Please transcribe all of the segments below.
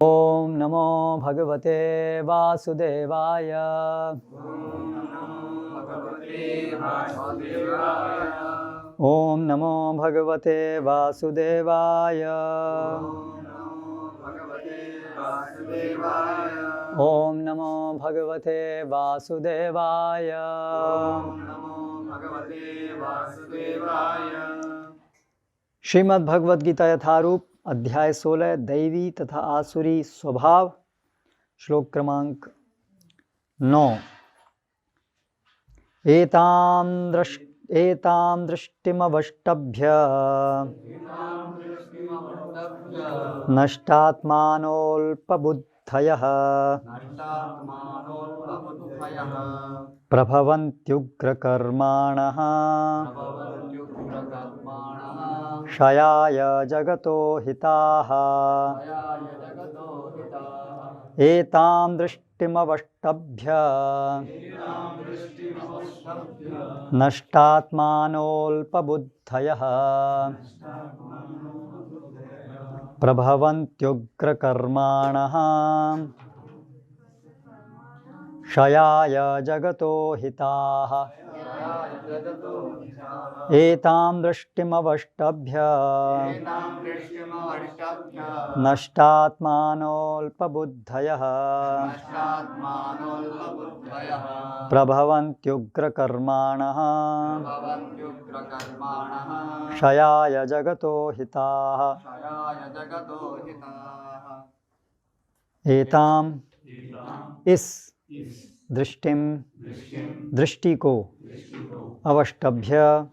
ओम नमो भगवते वासुदेवाय। ओम नमो भगवते वासुदेवाय। ओम नमो भगवते वासुदेवाय। श्रीमद् भगवद गीता यथारूप अध्याय 16 दैवी तथा आसुरी स्वभाव श्लोक क्रमांक 9। एतां दृष्टिमवष्टभ्य नष्टात्मानोऽल्पबुद्धयः प्रभवन्त्युग्रकर्माणः क्षयाय जगतो हिताः। एतां दृष्टिमवष्टभ्य नष्टात्मानोऽल्पबुद्धयः प्रभवन्त्युग्रकर्माणः क्षयाय जगतो हिताः। एतां दृष्टिमवष्टभ्य नष्टात्मानोऽल्पबुद्धयः प्रभवन्त्युग्रकर्माणः क्षयाय जगतो हिताः। एतां इस दृष्टिम दृष्टि को अवष्टभ्य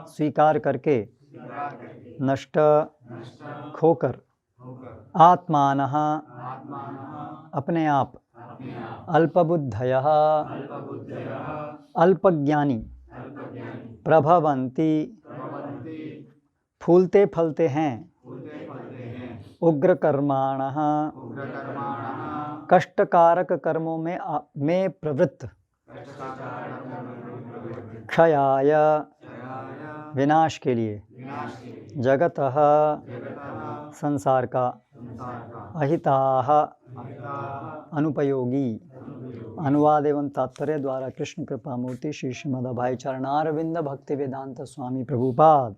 स्वीकार करके नष्ट खोकर आत्मानः अपने आप अल्पबुद्धयः अल्पज्ञानी प्रभवन्ति फूलते फलते हैं उग्रकर्माणः कष्टकारक कर्मों में प्रवृत्त क्षयाय विनाश के लिए जगतः संसार का अहिताः अनुपयोगी। अनुवाद एवं तात्पर्य द्वारा कृष्ण कृपा मूर्ति श्री श्रीमद् अभय चरणारविंद भक्ति वेदांत स्वामी प्रभुपाद।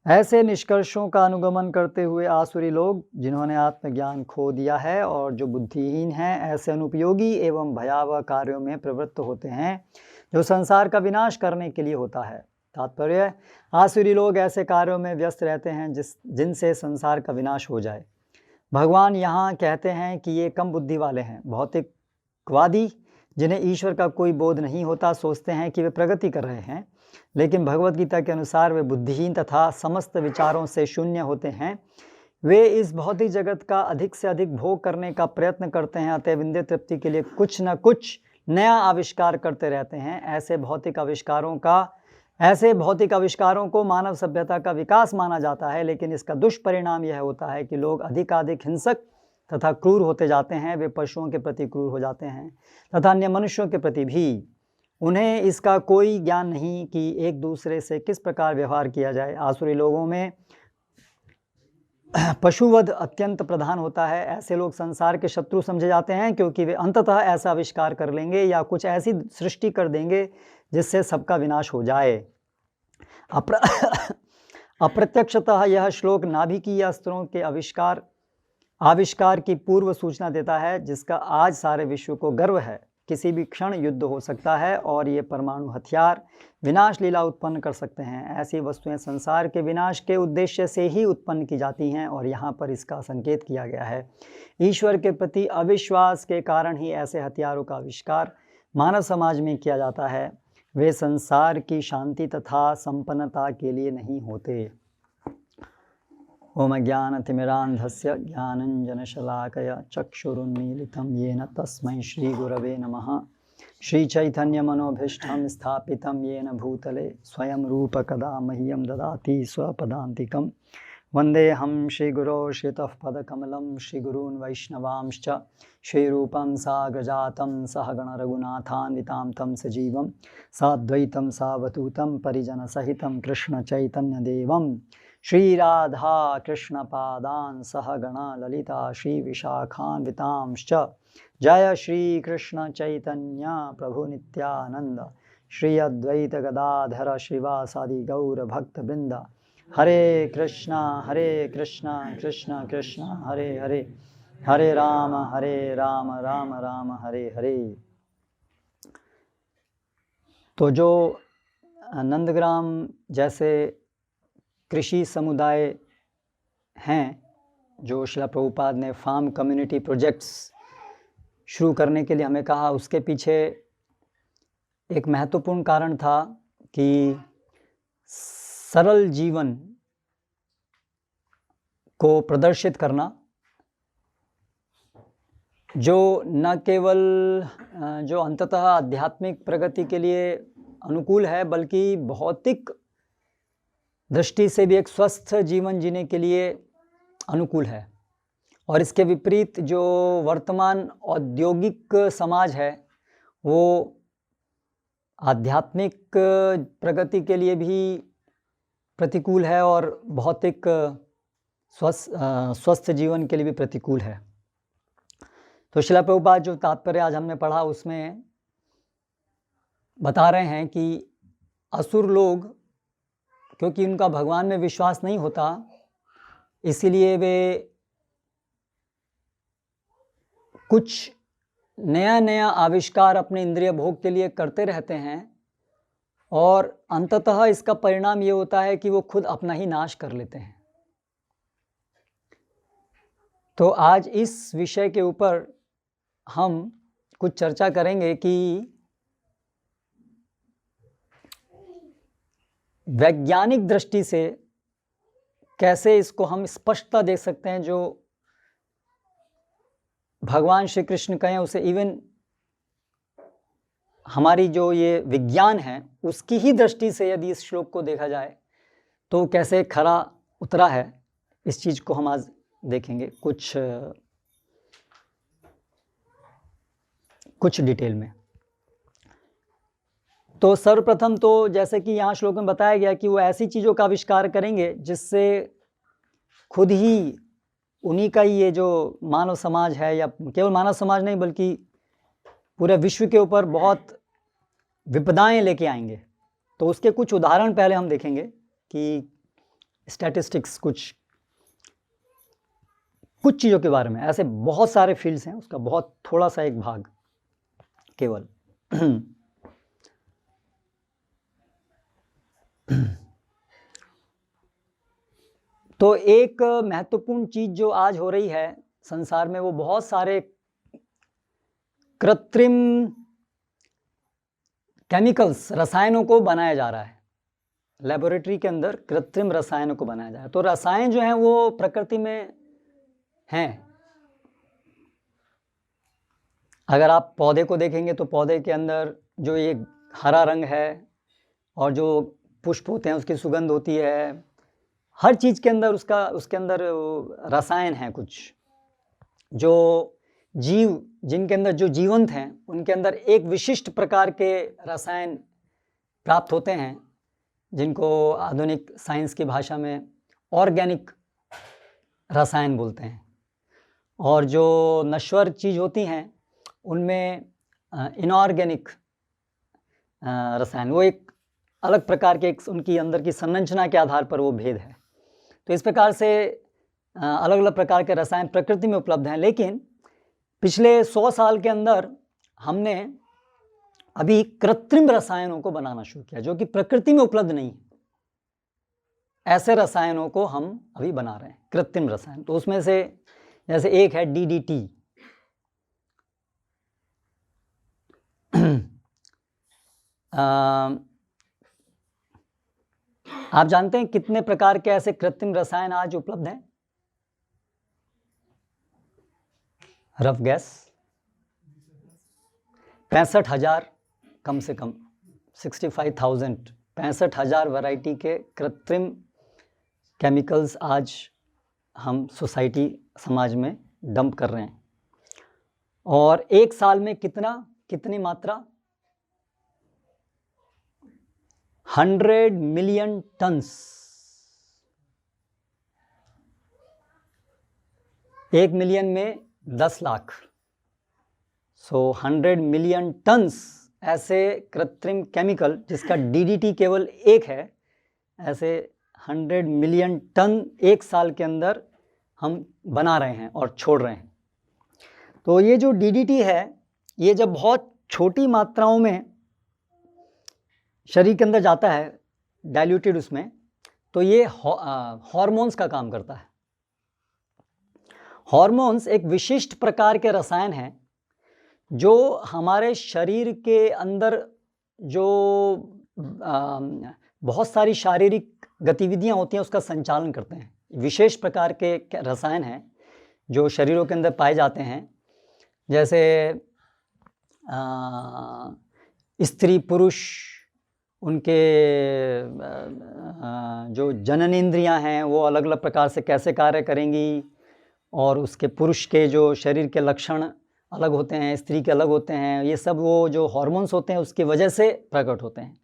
ऐसे निष्कर्षों का अनुगमन करते हुए आसुरी लोग जिन्होंने आत्मज्ञान खो दिया है और जो बुद्धिहीन हैं, ऐसे अनुपयोगी एवं भयावह कार्यों में प्रवृत्त होते हैं जो संसार का विनाश करने के लिए होता है। तात्पर्य, आसुरी लोग ऐसे कार्यों में व्यस्त रहते हैं जिनसे संसार का विनाश हो जाए। भगवान यहाँ कहते हैं कि ये कम बुद्धि वाले हैं। भौतिकवादी जिन्हें ईश्वर का कोई बोध नहीं होता सोचते हैं कि वे प्रगति कर रहे हैं, लेकिन भगवद गीता के अनुसार वे बुद्धिहीन तथा समस्त विचारों से शून्य होते हैं। वे इस भौतिक जगत का अधिक से अधिक भोग करने का प्रयत्न करते हैं, अतः इंद्रिय तृप्ति के लिए कुछ न कुछ नया आविष्कार करते रहते हैं। ऐसे भौतिक आविष्कारों को मानव सभ्यता का विकास माना जाता है, लेकिन इसका दुष्परिणाम यह होता है कि लोग अधिकाधिक हिंसक तथा क्रूर होते जाते हैं। वे पशुओं के प्रति क्रूर हो जाते हैं तथा अन्य मनुष्यों के प्रति भी। उन्हें इसका कोई ज्ञान नहीं कि एक दूसरे से किस प्रकार व्यवहार किया जाए। आसुरी लोगों में पशुवध अत्यंत प्रधान होता है। ऐसे लोग संसार के शत्रु समझे जाते हैं क्योंकि वे अंततः ऐसा आविष्कार कर लेंगे या कुछ ऐसी सृष्टि कर देंगे जिससे सबका विनाश हो जाए। अप्रत्यक्षतः यह श्लोक नाभिकीय अस्त्रों के आविष्कार की पूर्व सूचना देता है, जिसका आज सारे विश्व को गर्व है। किसी भी क्षण युद्ध हो सकता है और ये परमाणु हथियार विनाश लीला उत्पन्न कर सकते हैं। ऐसी वस्तुएं संसार के विनाश के उद्देश्य से ही उत्पन्न की जाती हैं और यहाँ पर इसका संकेत किया गया है। ईश्वर के प्रति अविश्वास के कारण ही ऐसे हथियारों का आविष्कार मानव समाज में किया जाता है। वे संसार की शांति तथा संपन्नता के लिए नहीं होते। ओम ज्ञानतिमिरान्धस्य ज्ञानञ्जनशलाकया चक्षुरुन्मीलितं येन तस्मै श्रीगुरवे नमः। श्रीचैतन्यमनोभीष्टं स्थापितं येन भूतले स्वयं रूप कदा मह्यं ददाति स्वपदान्तिकं। वन्देऽहं श्रीगुरो श्रितः पदकमलं श्रीगुरून् वैष्णवांश्च श्रीरूपं साग्रजातं सहगणरघुनाथान्वितां तं सजीवं साद्वैतं सावधूतं परिजनसहितं कृष्णचैतन्यदेवं श्री राधा कृष्ण पादान सहगणा ललिता श्री विशाखान्वितांश्च जय श्री कृष्ण चैतन्य प्रभु नित्यानंद श्री अद्वैत गदाधर श्रीवासादि गौर भक्त वृंद हरे कृष्णा कृष्ण कृष्ण हरे हरे हरे राम राम राम हरे हरे। तो जो नंदग्राम जैसे कृषि समुदाय हैं, जो श्रील प्रभुपाद ने फार्म कम्युनिटी प्रोजेक्ट्स शुरू करने के लिए हमें कहा, उसके पीछे एक महत्वपूर्ण कारण था कि सरल जीवन को प्रदर्शित करना, जो न केवल जो अंततः आध्यात्मिक प्रगति के लिए अनुकूल है, बल्कि भौतिक दृष्टि से भी एक स्वस्थ जीवन जीने के लिए अनुकूल है। और इसके विपरीत जो वर्तमान औद्योगिक समाज है, वो आध्यात्मिक प्रगति के लिए भी प्रतिकूल है और भौतिक स्वस्थ जीवन के लिए भी प्रतिकूल है। तो श्रील प्रभुपाद जो तात्पर्य आज हमने पढ़ा, उसमें बता रहे हैं कि असुर लोग, क्योंकि उनका भगवान में विश्वास नहीं होता, इसीलिए वे कुछ नया नया आविष्कार अपने इंद्रिय भोग के लिए करते रहते हैं, और अंततः इसका परिणाम ये होता है कि वो खुद अपना ही नाश कर लेते हैं। तो आज इस विषय के ऊपर हम कुछ चर्चा करेंगे कि वैज्ञानिक दृष्टि से कैसे इसको हम स्पष्टता देख सकते हैं। जो भगवान श्री कृष्ण कहें उसे, इवन हमारी जो ये विज्ञान है उसकी ही दृष्टि से यदि इस श्लोक को देखा जाए तो कैसे खरा उतरा है, इस चीज को हम आज देखेंगे कुछ डिटेल में। तो सर्वप्रथम तो जैसे कि यहाँ श्लोक में बताया गया कि वो ऐसी चीज़ों का आविष्कार करेंगे जिससे खुद ही उन्हीं का ही ये जो मानव समाज है, या केवल मानव समाज नहीं बल्कि पूरे विश्व के ऊपर बहुत विपदाएं लेके आएंगे। तो उसके कुछ उदाहरण पहले हम देखेंगे कि स्टैटिस्टिक्स, कुछ चीज़ों के बारे में। ऐसे बहुत सारे फील्ड्स हैं, उसका बहुत थोड़ा सा एक भाग केवल। तो एक महत्वपूर्ण चीज जो आज हो रही है संसार में, वो बहुत सारे कृत्रिम केमिकल्स, रसायनों को बनाया जा रहा है। लेबोरेटरी के अंदर कृत्रिम रसायनों को बनाया जा रहा है। तो रसायन जो हैं वो प्रकृति में हैं। अगर आप पौधे को देखेंगे तो पौधे के अंदर जो ये हरा रंग है और जो पुष्प होते हैं उसकी सुगंध होती है। हर चीज़ के अंदर उसके अंदर रसायन हैं कुछ, जो जीव जिनके अंदर जो जीवंत हैं उनके अंदर एक विशिष्ट प्रकार के रसायन प्राप्त होते हैं, जिनको आधुनिक साइंस की भाषा में ऑर्गेनिक रसायन बोलते हैं। और जो नश्वर चीज़ होती हैं उनमें इनऑर्गेनिक रसायन, वो एक अलग प्रकार के, उनकी अंदर की संरचना के आधार पर वो भेद है। तो इस प्रकार से अलग अलग प्रकार के रसायन प्रकृति में उपलब्ध हैं। लेकिन पिछले 100 साल के अंदर हमने अभी कृत्रिम रसायनों को बनाना शुरू किया, जो कि प्रकृति में उपलब्ध नहीं है। ऐसे रसायनों को हम अभी बना रहे हैं, कृत्रिम रसायन। तो उसमें से जैसे एक है DDT। आप जानते हैं कितने प्रकार के ऐसे कृत्रिम रसायन आज उपलब्ध हैं? रफ गैस 65,000, कम से कम 65,000, 65,000 वैरायटी के कृत्रिम केमिकल्स आज हम सोसाइटी, समाज में डंप कर रहे हैं। और एक साल में कितनी मात्रा? 100 मिलियन टन्स 1 मिलियन में 10 लाख, सो 100 मिलियन टन्स ऐसे कृत्रिम केमिकल जिसका DDT केवल एक है, ऐसे 100 मिलियन टन एक साल के अंदर हम बना रहे हैं और छोड़ रहे हैं। तो ये जो DDT है, ये जब बहुत छोटी मात्राओं में शरीर के अंदर जाता है, डाइल्यूटेड उसमें, तो ये हार्मोन्स का काम करता है। हार्मोन्स एक विशिष्ट प्रकार के रसायन हैं जो हमारे शरीर के अंदर जो बहुत सारी शारीरिक गतिविधियां होती हैं उसका संचालन करते हैं। विशेष प्रकार के रसायन हैं जो शरीरों के अंदर पाए जाते हैं, जैसे स्त्री पुरुष, उनके जो जननेंद्रियां हैं वो अलग अलग प्रकार से कैसे कार्य करेंगी, और उसके पुरुष के जो शरीर के लक्षण अलग होते हैं, स्त्री के अलग होते हैं, ये सब वो जो हार्मोन्स होते हैं उसकी वजह से प्रकट होते हैं।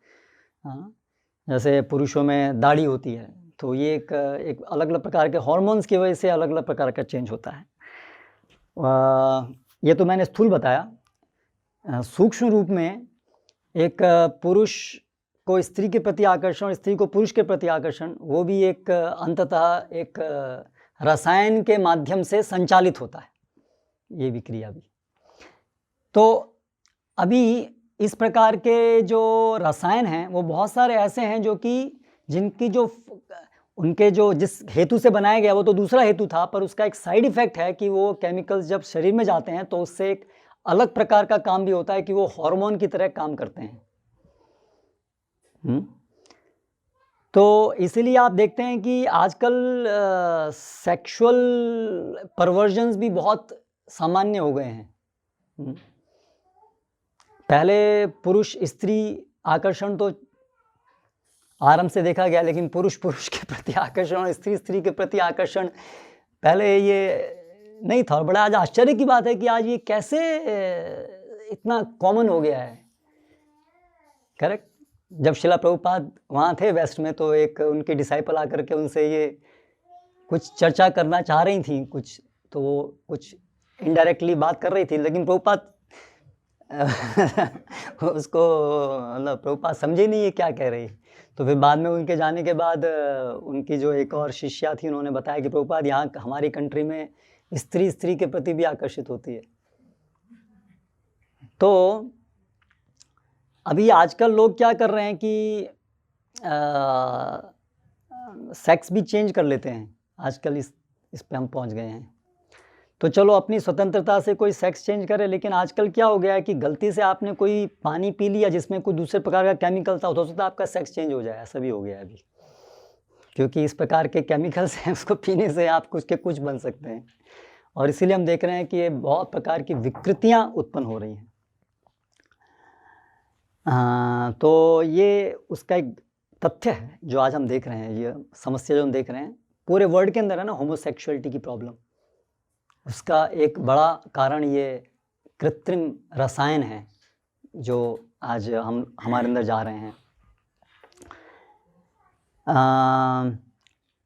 हाँ, जैसे पुरुषों में दाढ़ी होती है तो ये एक अलग अलग प्रकार के हार्मोन्स की वजह से अलग अलग प्रकार का चेंज होता है। ये तो मैंने स्थूल बताया। सूक्ष्म रूप में एक पुरुष को स्त्री के प्रति आकर्षण और स्त्री को पुरुष के प्रति आकर्षण, वो भी एक अंततः एक रसायन के माध्यम से संचालित होता है, ये भी क्रिया भी। तो अभी इस प्रकार के जो रसायन हैं वो बहुत सारे ऐसे हैं जो कि जिनकी जो उनके जो जिस हेतु से बनाया गया वो तो दूसरा हेतु था, पर उसका एक साइड इफ़ेक्ट है कि वो केमिकल्स जब शरीर में जाते हैं तो उससे एक अलग प्रकार का काम भी होता है कि वो हार्मोन की तरह काम करते हैं। तो इसीलिए आप देखते हैं कि आजकल सेक्सुअल परवर्जन्स भी बहुत सामान्य हो गए हैं। पहले पुरुष स्त्री आकर्षण तो आरंभ से देखा गया, लेकिन पुरुष पुरुष के प्रति आकर्षण और स्त्री स्त्री के प्रति आकर्षण पहले ये नहीं था। और बड़ा आज आश्चर्य की बात है कि आज ये कैसे इतना कॉमन हो गया है। करेक्ट। जब शिला प्रभुपाद वहाँ थे वेस्ट में, तो एक उनके डिसाइपल आकर के उनसे ये कुछ चर्चा करना चाह रही थी, कुछ तो वो कुछ इनडायरेक्टली बात कर रही थी, लेकिन प्रभुपाद उसको मतलब प्रभुपाद समझे नहीं ये क्या कह रही। तो फिर बाद में उनके जाने के बाद उनकी जो एक और शिष्या थी, उन्होंने बताया कि प्रभुपाद यहाँ हमारी कंट्री में स्त्री स्त्री के प्रति भी आकर्षित होती है। तो अभी आजकल लोग क्या कर रहे हैं कि सेक्स भी चेंज कर लेते हैं। आजकल इस पे हम पहुंच गए हैं। तो चलो अपनी स्वतंत्रता से कोई सेक्स चेंज करे, लेकिन आजकल क्या हो गया है कि गलती से आपने कोई पानी पी लिया जिसमें कोई दूसरे प्रकार का केमिकल था, हो सकता है आपका सेक्स चेंज हो जाए। ऐसा भी हो गया है अभी, क्योंकि इस प्रकार के केमिकल्स हैं, उसको पीने से आप कुछ बन सकते हैं। और इसीलिए हम देख रहे हैं कि ये बहुत प्रकार की विकृतियाँ उत्पन्न हो रही हैं। तो ये उसका एक तथ्य है जो आज हम देख रहे हैं। ये समस्या जो हम देख रहे हैं पूरे वर्ल्ड के अंदर है ना, होमोसेक्सुअलिटी की प्रॉब्लम, उसका एक बड़ा कारण ये कृत्रिम रसायन है जो आज हमारे अंदर जा रहे हैं।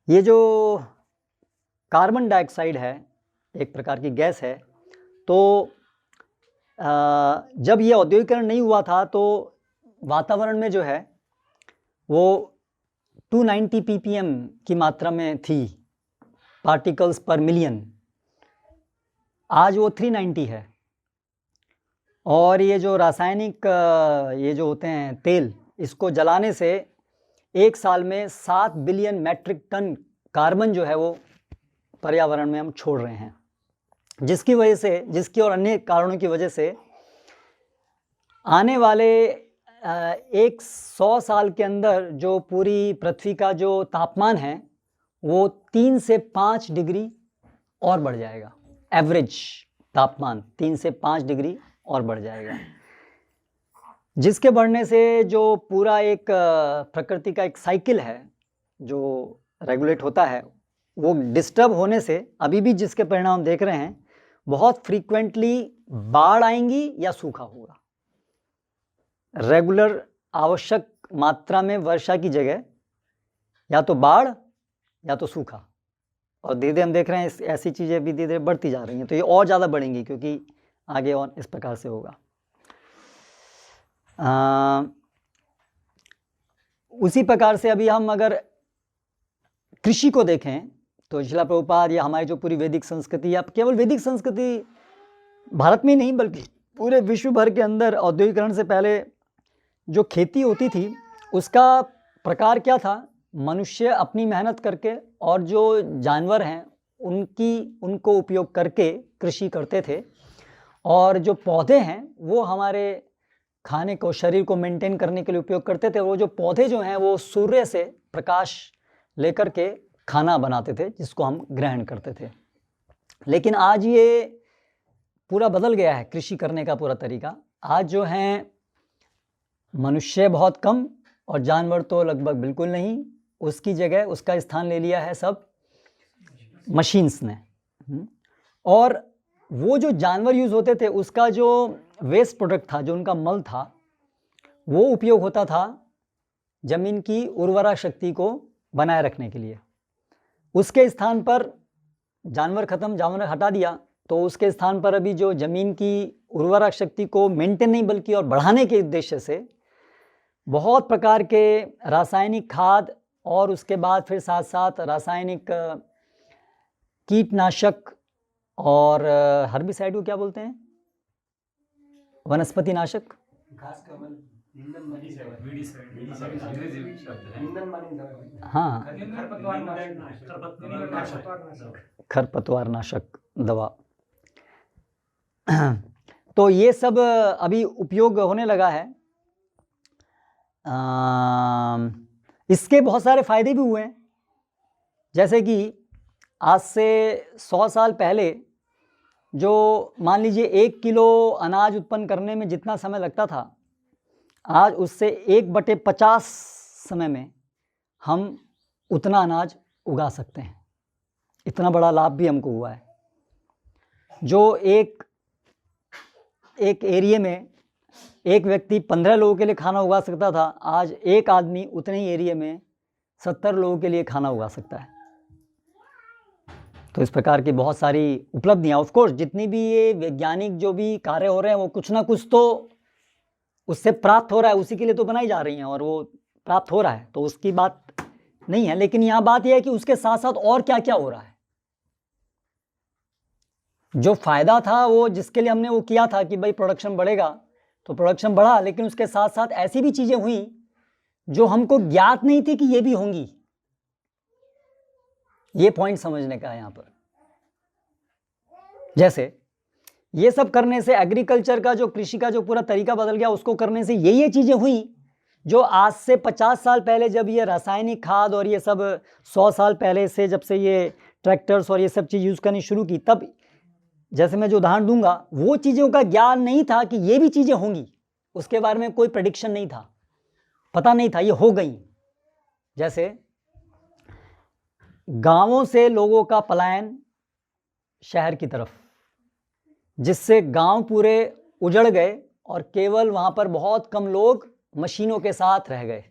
ये जो कार्बन डाइऑक्साइड है, एक प्रकार की गैस है। तो जब ये औद्योगिकरण नहीं हुआ था तो वातावरण में जो है वो 290 ppm की मात्रा में थी, पार्टिकल्स पर मिलियन। आज वो 390 है। और ये जो रासायनिक ये जो होते हैं तेल, इसको जलाने से एक साल में 7 बिलियन मैट्रिक टन कार्बन जो है वो पर्यावरण में हम छोड़ रहे हैं, जिसकी वजह से, जिसकी और अन्य कारणों की वजह से आने वाले 100 साल के अंदर जो पूरी पृथ्वी का जो तापमान है वो 3 से 5 डिग्री और बढ़ जाएगा। एवरेज तापमान 3 से 5 डिग्री और बढ़ जाएगा, जिसके बढ़ने से जो पूरा एक प्रकृति का एक साइकिल है जो रेगुलेट होता है, वो डिस्टर्ब होने से अभी भी जिसके परिणाम देख रहे हैं, बहुत फ्रीक्वेंटली बाढ़ आएंगी या सूखा होगा। रेगुलर आवश्यक मात्रा में वर्षा की जगह या तो बाढ़ या तो सूखा। और धीरे धीरे हम देख रहे हैं ऐसी चीज़ें भी धीरे धीरे बढ़ती जा रही हैं, तो ये और ज़्यादा बढ़ेंगी क्योंकि आगे और इस प्रकार से होगा। उसी प्रकार से अभी हम अगर कृषि को देखें तो शिला प्रभुपाद या हमारी जो पूरी वैदिक संस्कृति, या केवल वैदिक संस्कृति भारत में ही नहीं बल्कि पूरे विश्व भर के अंदर औद्योगिकरण से पहले जो खेती होती थी उसका प्रकार क्या था? मनुष्य अपनी मेहनत करके और जो जानवर हैं उनको उपयोग करके कृषि करते थे, और जो पौधे हैं वो हमारे खाने को, शरीर को मेंटेन करने के लिए उपयोग करते थे। वो जो पौधे जो हैं वो सूर्य से प्रकाश लेकर के खाना बनाते थे जिसको हम ग्रहण करते थे। लेकिन आज ये पूरा बदल गया है, कृषि करने का पूरा तरीका। आज जो हैं मनुष्य बहुत कम और जानवर तो लगभग बिल्कुल नहीं, उसकी जगह उसका स्थान ले लिया है सब मशीन्स ने। और वो जो जानवर यूज़ होते थे उसका जो वेस्ट प्रोडक्ट था, जो उनका मल था, वो उपयोग होता था ज़मीन की उर्वरा शक्ति को बनाए रखने के लिए। उसके स्थान पर जानवर खत्म, जानवर हटा दिया, तो उसके स्थान पर अभी जो ज़मीन की उर्वरा शक्ति को मेंटेन नहीं बल्कि और बढ़ाने के उद्देश्य से बहुत प्रकार के रासायनिक खाद और उसके बाद फिर साथ साथ रासायनिक कीटनाशक और हर्बिसाइड को क्या बोलते हैं, वनस्पति नाशक, हाँ, खरपतवार नाशक दवा। तो ये सब अभी उपयोग होने लगा है। इसके बहुत सारे फायदे भी हुए हैं, जैसे कि आज से 100 साल पहले जो मान लीजिए 1 किलो अनाज उत्पन्न करने में जितना समय लगता था, आज उससे 1/50 समय में हम उतना अनाज उगा सकते हैं। इतना बड़ा लाभ भी हमको हुआ है। जो एक एरिया में एक व्यक्ति 15 लोगों के लिए खाना उगा सकता था, आज एक आदमी उतने ही एरिया में 70 लोगों के लिए खाना उगा सकता है। तो इस प्रकार की बहुत सारी उपलब्धियाँ, ऑफ कोर्स जितनी भी ये वैज्ञानिक जो भी कार्य हो रहे हैं वो कुछ ना कुछ तो उससे प्राप्त हो रहा है, उसी के लिए तो बनाई जा रही हैं और वो प्राप्त हो रहा है, तो उसकी बात नहीं है। लेकिन यहाँ बात यह है कि उसके साथ साथ और क्या क्या हो रहा है। जो फायदा था वो जिसके लिए हमने वो किया था कि भाई प्रोडक्शन बढ़ेगा, तो प्रोडक्शन बढ़ा, लेकिन उसके साथ साथ ऐसी भी चीजें हुई जो हमको ज्ञात नहीं थी कि ये भी होंगी। ये पॉइंट समझने का है यहाँ पर। जैसे ये सब करने से एग्रीकल्चर का जो कृषि का जो पूरा तरीका बदल गया, उसको करने से ये चीजें हुई जो आज से 50 साल पहले जब ये रासायनिक खाद और ये सब 100 साल पहले से जब से ये ट्रैक्टर्स और ये सब चीज़ यूज़ करनी शुरू की, तब जैसे मैं जो उदाहरण दूंगा वो चीज़ों का ज्ञान नहीं था कि ये भी चीज़ें होंगी, उसके बारे में कोई प्रेडिक्शन नहीं था, पता नहीं था, ये हो गई। जैसे गांवों से लोगों का पलायन शहर की तरफ, जिससे गांव पूरे उजड़ गए और केवल वहां पर बहुत कम लोग मशीनों के साथ रह गए।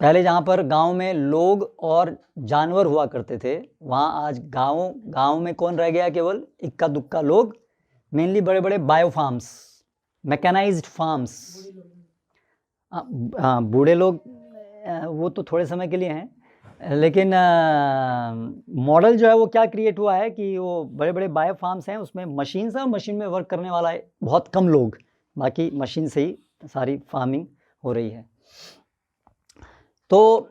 पहले जहाँ पर गांव में लोग और जानवर हुआ करते थे, वहाँ आज गांव में कौन रह गया? केवल इक्का दुक्का लोग, मेनली बड़े बड़े बायो फार्म्स, मैकेनाइज्ड फार्म्स। बूढ़े लोग वो तो थोड़े समय के लिए हैं, लेकिन मॉडल जो है वो क्या क्रिएट हुआ है कि वो बड़े बड़े बायो फार्म्स हैं, उसमें मशीन है और मशीन में वर्क करने वाला है बहुत कम लोग, बाकी मशीन से ही सारी फार्मिंग हो रही है। तो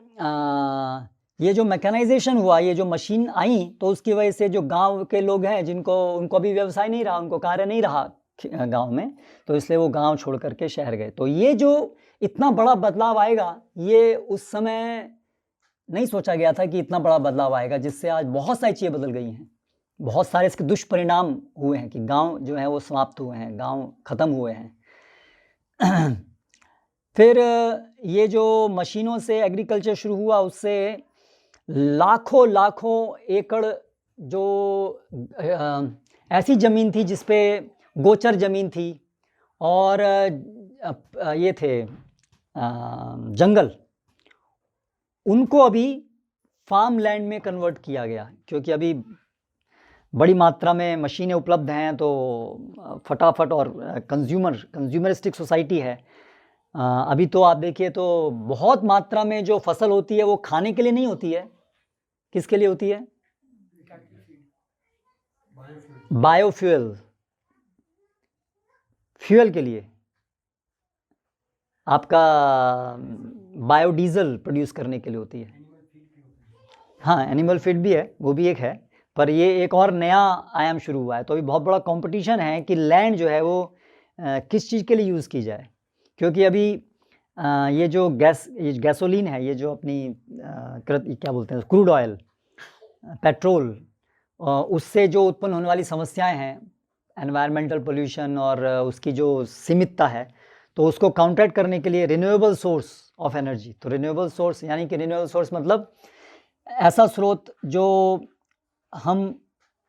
ये जो मैकेनाइजेशन हुआ, ये जो मशीन आई, तो उसकी वजह से जो गांव के लोग हैं उनको भी व्यवसाय नहीं रहा, उनको कार्य नहीं रहा गांव में, तो इसलिए वो गांव छोड़ करके शहर गए। तो ये जो इतना बड़ा बदलाव आएगा, ये उस समय नहीं सोचा गया था कि इतना बड़ा बदलाव आएगा, जिससे आज बहुत सारी चीज़ें बदल गई हैं। बहुत सारे इसके दुष्परिणाम हुए हैं कि गांव जो है वो समाप्त हुए हैं, गांव ख़त्म हुए हैं। फिर ये जो मशीनों से एग्रीकल्चर शुरू हुआ, उससे लाखों एकड़ जो ऐसी ज़मीन थी जिस पे गोचर ज़मीन थी और ये थे जंगल, उनको अभी फार्म लैंड में कन्वर्ट किया गया, क्योंकि अभी बड़ी मात्रा में मशीनें उपलब्ध हैं, तो फटाफट, और कंज्यूमरिस्टिक सोसाइटी है। अभी तो आप देखिए तो बहुत मात्रा में जो फसल होती है वो खाने के लिए नहीं होती है, किसके लिए होती है? बायोफ्यूल, फ्यूल के लिए, आपका बायोडीजल प्रोड्यूस करने के लिए होती है। हाँ, एनिमल फीड भी है, वो भी एक है, पर ये एक और नया आयाम शुरू हुआ है। तो अभी बहुत बड़ा कंपटीशन है कि लैंड जो है वो किस चीज़ के लिए यूज़ की जाए, क्योंकि अभी ये जो गैसोलीन है, ये जो अपनी क्या बोलते हैं, क्रूड ऑयल, पेट्रोल, उससे जो उत्पन्न होने वाली समस्याएं हैं, एनवायरमेंटल पोल्यूशन और उसकी जो सीमितता है, तो उसको काउंटरैक्ट करने के लिए रिन्यूएबल सोर्स ऑफ एनर्जी। तो रिन्यूएबल सोर्स यानी कि रिन्यूएबल सोर्स मतलब ऐसा स्रोत जो हम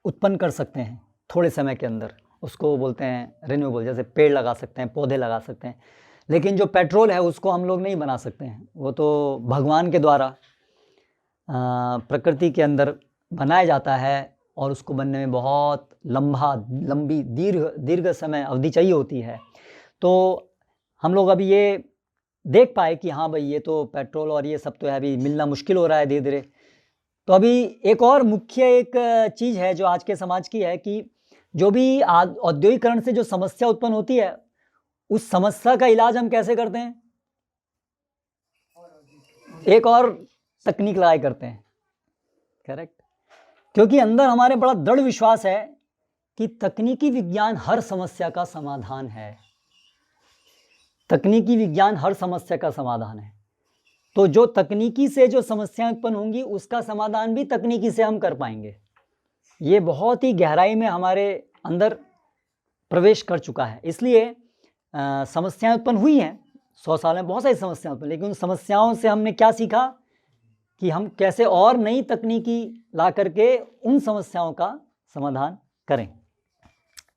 उत्पन्न कर सकते हैं थोड़े समय के अंदर, उसको बोलते हैं रिन्यूएबल। जैसे पेड़ लगा सकते हैं, पौधे लगा सकते हैं, लेकिन जो पेट्रोल है उसको हम लोग नहीं बना सकते हैं, वो तो भगवान के द्वारा प्रकृति के अंदर बनाया जाता है, और उसको बनने में बहुत लंबी दीर्घ समय अवधि चाहिए होती है। तो हम लोग अभी ये देख पाए कि हाँ भाई, ये तो पेट्रोल और ये सब तो है, अभी मिलना मुश्किल हो रहा है धीरे धीरे। तो अभी एक और मुख्य एक चीज़ है जो आज के समाज की है कि जो भी औद्योगिकरण से जो समस्या उत्पन्न होती है, उस समस्या का इलाज हम कैसे करते हैं? एक और तकनीक लगाए करते हैं, करेक्ट। क्योंकि अंदर हमारे बड़ा दृढ़ विश्वास है कि तकनीकी विज्ञान हर समस्या का समाधान है। तकनीकी विज्ञान हर समस्या का समाधान है। तो जो तकनीकी से जो समस्याएं उत्पन्न होंगी, उसका समाधान भी तकनीकी से हम कर पाएंगे। ये बहुत ही गहराई में हमारे अंदर प्रवेश कर चुका है। इसलिए समस्याएं उत्पन्न हुई हैं 100 साल में, बहुत सारी समस्याएं उत्पन्न, लेकिन उन समस्याओं से हमने क्या सीखा कि हम कैसे और नई तकनीकी ला करके उन समस्याओं का समाधान करें।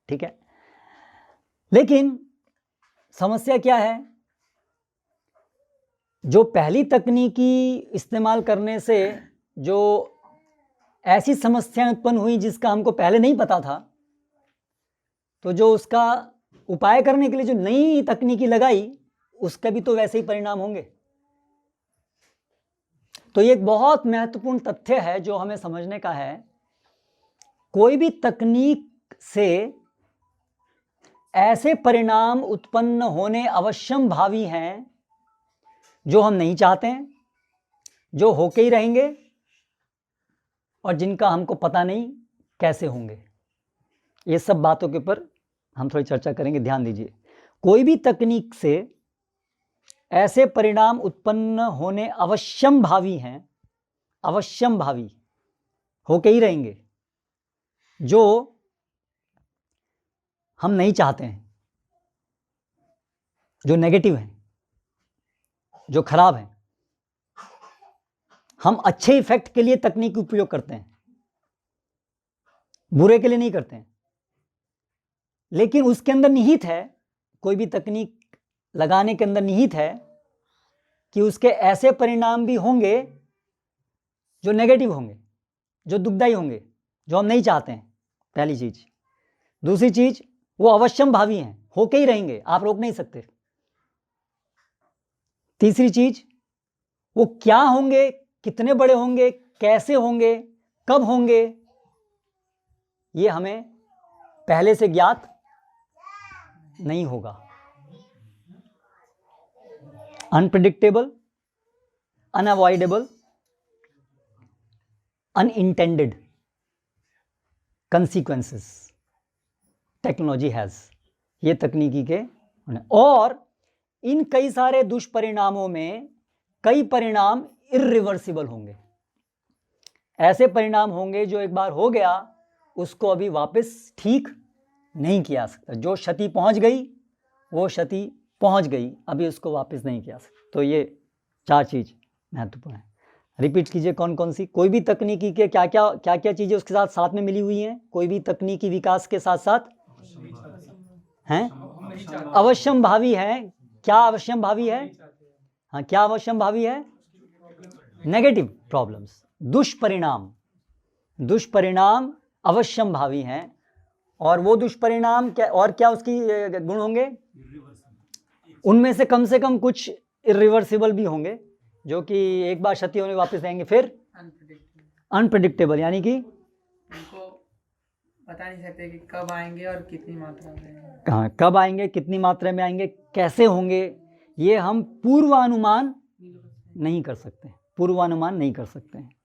ठीक है, लेकिन समस्या क्या है? जो पहली तकनीकी इस्तेमाल करने से जो ऐसी समस्याएं उत्पन्न हुई जिसका हमको पहले नहीं पता था, तो जो उसका उपाय करने के लिए जो नई तकनीकी लगाई, उसका भी तो वैसे ही परिणाम होंगे। तो ये एक बहुत महत्वपूर्ण तथ्य है जो हमें समझने का है। कोई भी तकनीक से ऐसे परिणाम उत्पन्न होने अवश्यम भावी हैं जो हम नहीं चाहते हैं, जो होके ही रहेंगे, और जिनका हमको पता नहीं कैसे होंगे। ये सब बातों के ऊपर हम थोड़ी चर्चा करेंगे, ध्यान दीजिए। कोई भी तकनीक से ऐसे परिणाम उत्पन्न होने अवश्यम भावी हैं, अवश्यम भावी होके ही रहेंगे, जो हम नहीं चाहते हैं, जो नेगेटिव हैं, जो खराब हैं। हम अच्छे इफेक्ट के लिए तकनीक का उपयोग करते हैं, बुरे के लिए नहीं करते हैं। लेकिन उसके अंदर निहित है, कोई भी तकनीक लगाने के अंदर निहित है कि उसके ऐसे परिणाम भी होंगे जो नेगेटिव होंगे, जो दुखदायी होंगे, जो हम नहीं चाहते हैं, पहली चीज। दूसरी चीज, वो अवश्यम भावी हैं, होके ही रहेंगे, आप रोक नहीं सकते। तीसरी चीज, वो क्या होंगे, कितने बड़े होंगे, कैसे होंगे, कब होंगे, ये हमें पहले से ज्ञात नहीं होगा। Unpredictable, unavoidable, unintended consequences technology has, ये तकनीकी के। और इन कई सारे दुष्परिणामों में कई परिणाम इर्रिवर्सिबल होंगे। ऐसे परिणाम होंगे जो एक बार हो गया उसको अभी वापस ठीक नहीं किया सकता। जो क्षति पहुंच गई वो क्षति पहुंच गई, अभी उसको वापस नहीं किया सकता। तो ये 4 चीज़ महत्वपूर्ण है। रिपीट कीजिए कौन कौन सी। कोई भी तकनीकी के क्या क्या चीज़ें उसके साथ में मिली हुई हैं। कोई भी तकनीकी विकास के साथ साथ हैं अवश्यम भावी है। क्या अवश्यम भावी है? हाँ, क्या अवश्यम भावी है? Negative problems. दुष्परिणाम, दुष्परिणाम अवश्यम भावी हैं। और वो दुष्परिणाम क्या, और क्या उसकी गुण होंगे? उनमें से कम कुछ इरिवर्सिबल भी होंगे, जो कि एक बार क्षति होने वापस आएंगे। फिर अनप्रेडिक्टेबल, यानी कि उनको बता नहीं सकते कि कब आएंगे और कितनी मात्रा में। कहाँ कब आएंगे, कितनी मात्रा में आएंगे, कैसे होंगे, ये हम पूर्वानुमान नहीं कर सकते, पूर्वानुमान नहीं कर सकते हैं।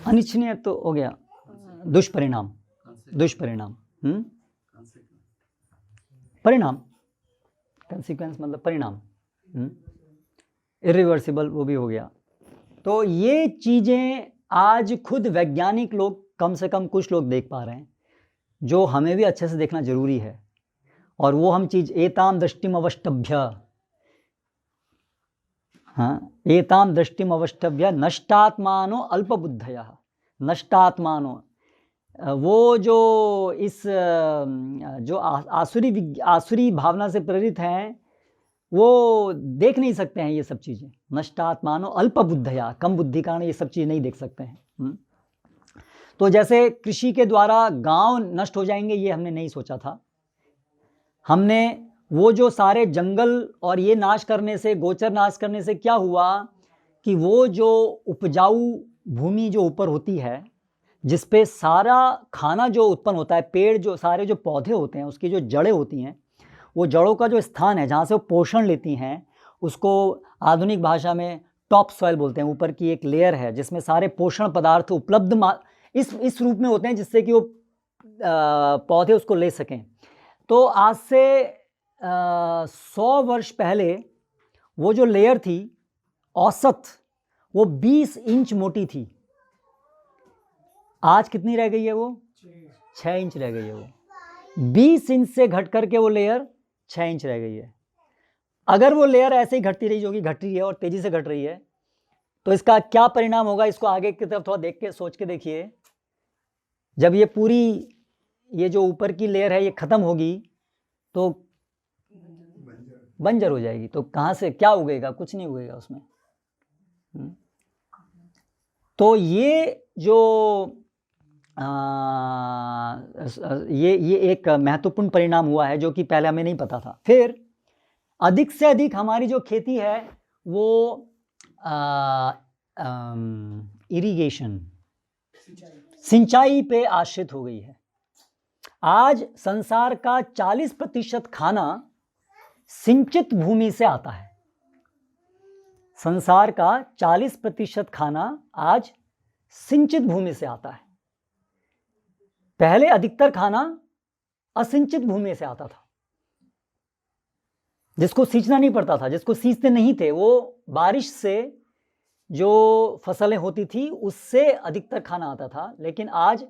अनिच्छनीय तो हो गया, दुष्परिणाम, दुष्परिणाम, परिणाम, कंसिक्वेंस मतलब परिणाम, इरिवर्सिबल वो भी हो गया। तो ये चीज़ें आज खुद वैज्ञानिक लोग, कम से कम कुछ लोग देख पा रहे हैं, जो हमें भी अच्छे से देखना जरूरी है। और वो हम चीज़ एताम दृष्टिम अवष्टभ्य, हाँ, एताम दृष्टिम अवष्टभ्य नष्टात्मानो अल्पबुद्धयः, नष्टात्मानो, वो जो इस जो आसुरी भावना से प्रेरित हैं, वो देख नहीं सकते हैं ये सब चीज़ें। नष्टात्मानो अल्पबुद्धया, कम बुद्धि कारण ये सब चीज़ नहीं देख सकते हैं। तो जैसे कृषि के द्वारा गांव नष्ट हो जाएंगे, ये हमने नहीं सोचा था। हमने वो जो सारे जंगल और ये नाश करने से, गोचर नाश करने से क्या हुआ कि वो जो उपजाऊ भूमि जो ऊपर होती है, जिस पे सारा खाना जो उत्पन्न होता है, पेड़ जो सारे जो पौधे होते हैं, उसकी जो जड़ें होती हैं, वो जड़ों का जो स्थान है जहाँ से वो पोषण लेती हैं, उसको आधुनिक भाषा में टॉप सॉइल बोलते हैं। ऊपर की एक लेयर है जिसमें सारे पोषण पदार्थ उपलब्ध इस रूप में होते हैं जिससे कि वो पौधे उसको ले सकें। तो आज से 100 वर्ष पहले वो जो लेयर थी औसत, वो 20 इंच मोटी थी। आज कितनी रह गई है? वो 6 इंच रह गई है। वो 20 इंच से घट करके वो लेयर 6 इंच रह गई है। अगर वो लेयर ऐसे ही घटती रही, जो कि घट रही है और तेजी से घट रही है, तो इसका क्या परिणाम होगा? इसको आगे की तरफ थोड़ा देख के सोच के देखिए। जब ये पूरी ये जो ऊपर की लेयर है ये खत्म होगी तो बंजर हो जाएगी। तो कहाँ से क्या उगेगा? कुछ नहीं उगेगा उसमें। तो ये जो ये एक महत्वपूर्ण परिणाम हुआ है जो कि पहले हमें नहीं पता था। फिर अधिक से अधिक हमारी जो खेती है वो इरिगेशन, सिंचाई पे आश्रित हो गई है। आज संसार का 40% खाना सिंचित भूमि से आता है। संसार का 40% खाना आज सिंचित भूमि से आता है। पहले अधिकतर खाना असिंचित भूमि से आता था, जिसको सींचना नहीं पड़ता था, जिसको सींचते नहीं थे, वो बारिश से जो फसलें होती थी उससे अधिकतर खाना आता था। लेकिन आज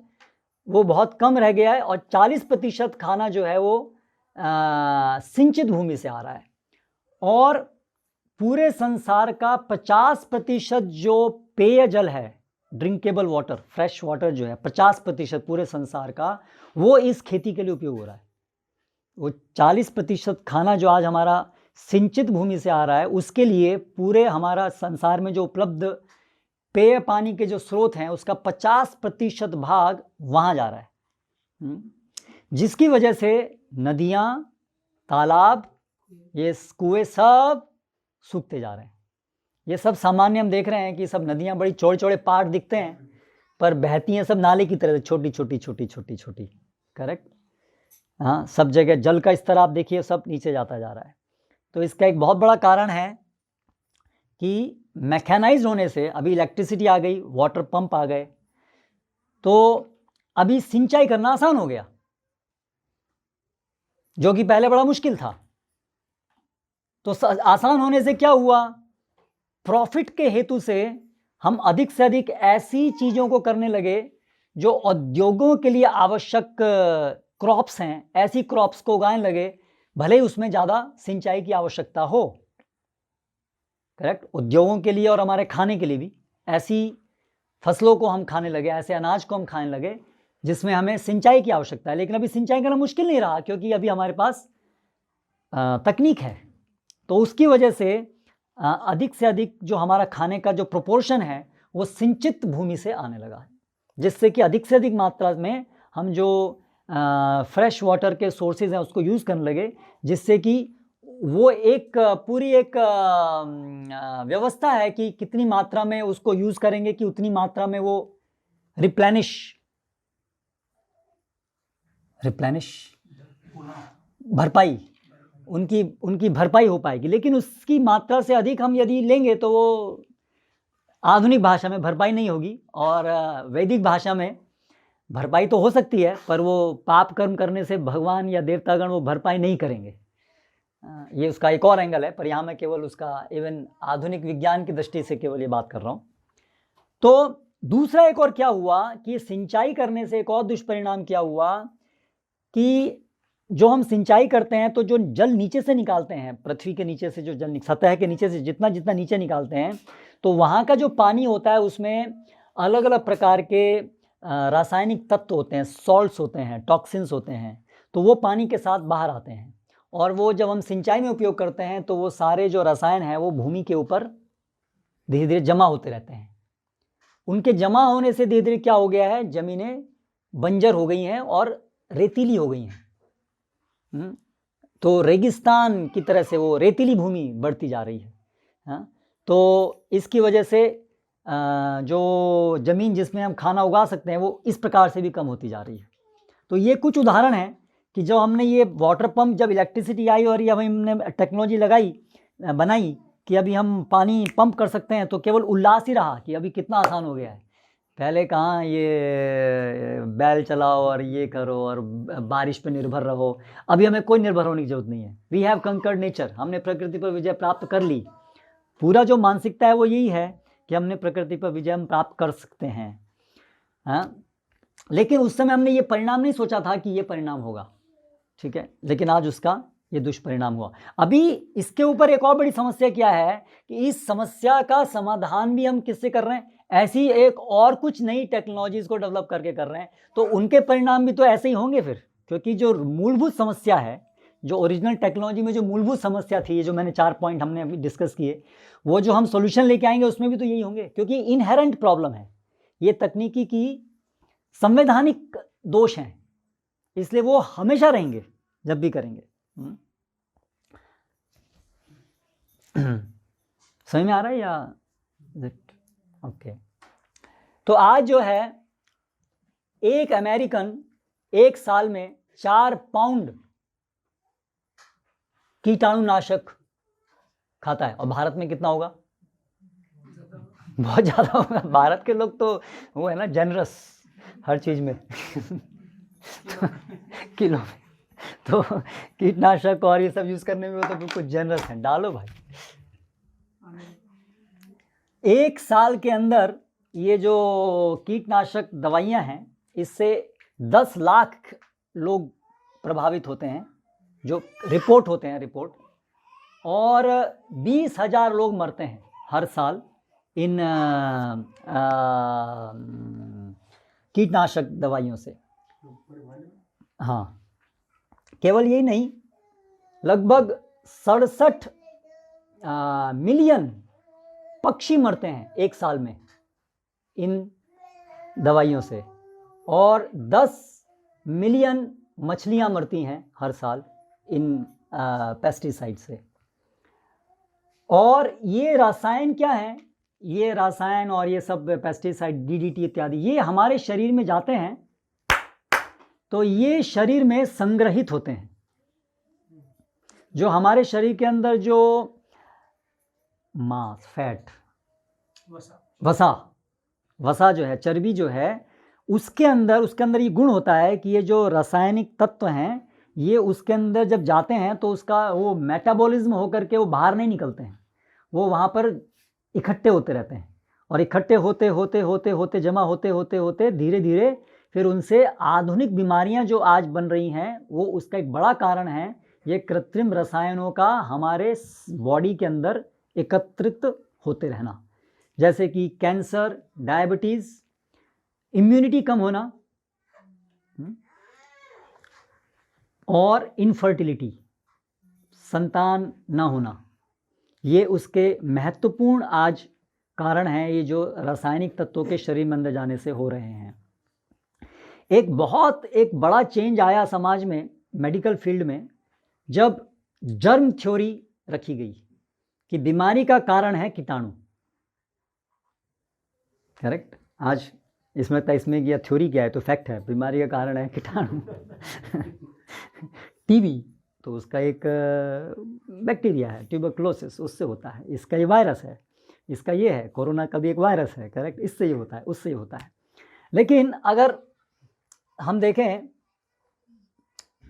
वो बहुत कम रह गया है और 40% खाना जो है वो सिंचित भूमि से आ रहा है। और पूरे संसार का 50% जो पेयजल है, ड्रिंकेबल वाटर, फ्रेश वाटर जो है, 50% पूरे संसार का, वो इस खेती के लिए उपयोग हो रहा है। वो 40% खाना जो आज हमारा सिंचित भूमि से आ रहा है, उसके लिए पूरे हमारा संसार में जो उपलब्ध पेय पानी के जो स्रोत हैं उसका 50% भाग वहाँ जा रहा है। जिसकी वजह से नदियाँ, तालाब, ये कुएं सब सूखते जा रहे हैं। ये सब सामान्य हम देख रहे हैं कि सब नदियाँ बड़ी चौड़े चौड़े पहाड़ दिखते हैं, पर बहती हैं सब नाले की तरह, छोटी छोटी छोटी छोटी छोटी। करेक्ट? हाँ, सब जगह जल का स्तर आप देखिए सब नीचे जाता जा रहा है। तो इसका एक बहुत बड़ा कारण है कि मैकेनाइज्ड होने से, अभी इलेक्ट्रिसिटी आ गई, वाटर पंप आ गए, तो अभी सिंचाई करना आसान हो गया, जो कि पहले बड़ा मुश्किल था। तो आसान होने से क्या हुआ? प्रॉफिट के हेतु से हम अधिक से अधिक ऐसी चीज़ों को करने लगे जो उद्योगों के लिए आवश्यक क्रॉप्स हैं, ऐसी क्रॉप्स को उगाने लगे, भले ही उसमें ज़्यादा सिंचाई की आवश्यकता हो। करेक्ट? उद्योगों के लिए और हमारे खाने के लिए भी ऐसी फसलों को हम खाने लगे, ऐसे अनाज को हम खाने लगे जिसमें हमें सिंचाई की आवश्यकता है। लेकिन अभी सिंचाई करना मुश्किल नहीं रहा, क्योंकि अभी हमारे पास तकनीक है। तो उसकी वजह से अधिक से अधिक जो हमारा खाने का जो प्रोपोर्शन है वो सिंचित भूमि से आने लगा है, जिससे कि अधिक से अधिक मात्रा में हम जो फ्रेश वाटर के सोर्सेज हैं उसको यूज़ करने लगे, जिससे कि वो एक पूरी एक व्यवस्था है कि कितनी मात्रा में उसको यूज़ करेंगे कि उतनी मात्रा में वो रिप्लेनिश भरपाई उनकी भरपाई हो पाएगी। लेकिन उसकी मात्रा से अधिक हम यदि लेंगे तो वो आधुनिक भाषा में भरपाई नहीं होगी, और वैदिक भाषा में भरपाई तो हो सकती है, पर वो पाप कर्म करने से भगवान या देवतागण वो भरपाई नहीं करेंगे। ये उसका एक और एंगल है, पर यहाँ मैं केवल उसका इवन आधुनिक विज्ञान की दृष्टि से केवल ये बात कर रहा हूँ। तो दूसरा एक और क्या हुआ कि सिंचाई करने से एक और दुष्परिणाम क्या हुआ कि जो हम सिंचाई करते हैं तो जो जल नीचे से निकालते हैं, पृथ्वी के नीचे से जो जल सतह के नीचे से जितना जितना नीचे निकालते हैं, तो वहाँ का जो पानी होता है उसमें अलग अलग प्रकार के रासायनिक तत्व होते हैं, सॉल्ट्स होते हैं, टॉक्सिन्स होते हैं, तो वो पानी के साथ बाहर आते हैं, और वो जब हम सिंचाई में उपयोग करते हैं तो वो सारे जो रसायन हैं वो भूमि के ऊपर धीरे धीरे जमा होते रहते हैं। उनके जमा होने से धीरे धीरे क्या हो गया है, ज़मीनें बंजर हो गई हैं और रेतीली हो गई हैं। तो रेगिस्तान की तरह से वो रेतीली भूमि बढ़ती जा रही है। हाँ, तो इसकी वजह से जो ज़मीन जिसमें हम खाना उगा सकते हैं वो इस प्रकार से भी कम होती जा रही है। तो ये कुछ उदाहरण हैं कि जब हमने ये वाटर पंप, जब इलेक्ट्रिसिटी आई और ये हमने टेक्नोलॉजी बनाई कि अभी हम पानी पंप कर सकते हैं, तो केवल उल्लास ही रहा कि अभी कितना आसान हो गया है। पहले कहाँ ये बैल चलाओ और ये करो और बारिश पे निर्भर रहो, अभी हमें कोई निर्भर होने की जरूरत नहीं है। वी हैव कंकर्ड नेचर, हमने प्रकृति पर विजय प्राप्त कर ली। पूरा जो मानसिकता है वो यही है कि हमने प्रकृति पर विजय हम प्राप्त कर सकते हैं। हाँ, लेकिन उस समय हमने ये परिणाम नहीं सोचा था कि ये परिणाम होगा, ठीक है, लेकिन आज उसका ये दुष्परिणाम हुआ। अभी इसके ऊपर एक और बड़ी समस्या क्या है कि इस समस्या का समाधान भी हम किससे कर रहे हैं, ऐसी एक और कुछ नई टेक्नोलॉजीज को डेवलप करके कर रहे हैं, तो उनके परिणाम भी तो ऐसे ही होंगे फिर, क्योंकि जो मूलभूत समस्या है, जो ओरिजिनल टेक्नोलॉजी में जो मूलभूत समस्या थी, जो मैंने 4 पॉइंट हमने अभी डिस्कस किए, वो जो हम सॉल्यूशन लेके आएंगे उसमें भी तो यही होंगे, क्योंकि इनहेरेंट प्रॉब्लम है, ये तकनीकी की संवैधानिक दोष हैं, इसलिए वो हमेशा रहेंगे जब भी करेंगे। समझ में आ रहा है या ओके। तो आज जो है एक अमेरिकन एक साल में 4 पाउंड कीटाणुनाशक खाता है, और भारत में कितना होगा? बहुत ज़्यादा होगा। भारत के लोग तो वो है ना, जनरस हर चीज़ में किलो में, तो कीटनाशक और ये सब यूज़ करने में वो तो बिल्कुल जनरस है। डालो भाई, एक साल के अंदर ये जो कीटनाशक दवाइयाँ हैं, इससे 10 लाख लोग प्रभावित होते हैं, जो रिपोर्ट होते हैं रिपोर्ट, और 20,000 लोग मरते हैं हर साल इन कीटनाशक दवाइयों से। हाँ, केवल यही नहीं, लगभग 67 मिलियन पक्षी मरते हैं एक साल में इन दवाइयों से, और 10 मिलियन मछलियां मरती हैं हर साल इन पेस्टिसाइड से। और ये रसायन क्या है, ये रसायन और ये सब पेस्टिसाइड, डीडीटी इत्यादि, ये हमारे शरीर में जाते हैं तो ये शरीर में संग्रहित होते हैं। जो हमारे शरीर के अंदर जो मांस, फैट, वसा जो है, चर्बी जो है, उसके अंदर ये गुण होता है कि ये जो रासायनिक तत्व हैं, ये उसके अंदर जब जाते हैं तो उसका वो मेटाबॉलिज्म होकर के वो बाहर नहीं निकलते हैं, वो वहाँ पर इकट्ठे होते रहते हैं, और इकट्ठे होते होते होते होते जमा होते होते होते धीरे धीरे फिर उनसे आधुनिक बीमारियां जो आज बन रही हैं, वो उसका एक बड़ा कारण है ये कृत्रिम रसायनों का हमारे बॉडी के अंदर एकत्रित होते रहना, जैसे कि कैंसर, डायबिटीज़, इम्यूनिटी कम होना, और इनफर्टिलिटी, संतान ना होना, ये उसके महत्वपूर्ण आज कारण हैं, ये जो रासायनिक तत्वों के शरीर में अंदर जाने से हो रहे हैं। एक बड़ा चेंज आया समाज में, मेडिकल फील्ड में, जब जर्म थ्योरी रखी गई कि बीमारी का कारण है कीटाणु। करेक्ट। आज इसमें क्या थ्योरी क्या है, तो फैक्ट है, बीमारी का कारण है कीटाणु। टीबी तो उसका एक बैक्टीरिया है, ट्यूबरकुलोसिस, उससे होता है। इसका ये वायरस है, इसका ये है, कोरोना का भी एक वायरस है। करेक्ट। इससे ये होता है, उससे ये होता है। लेकिन अगर हम देखें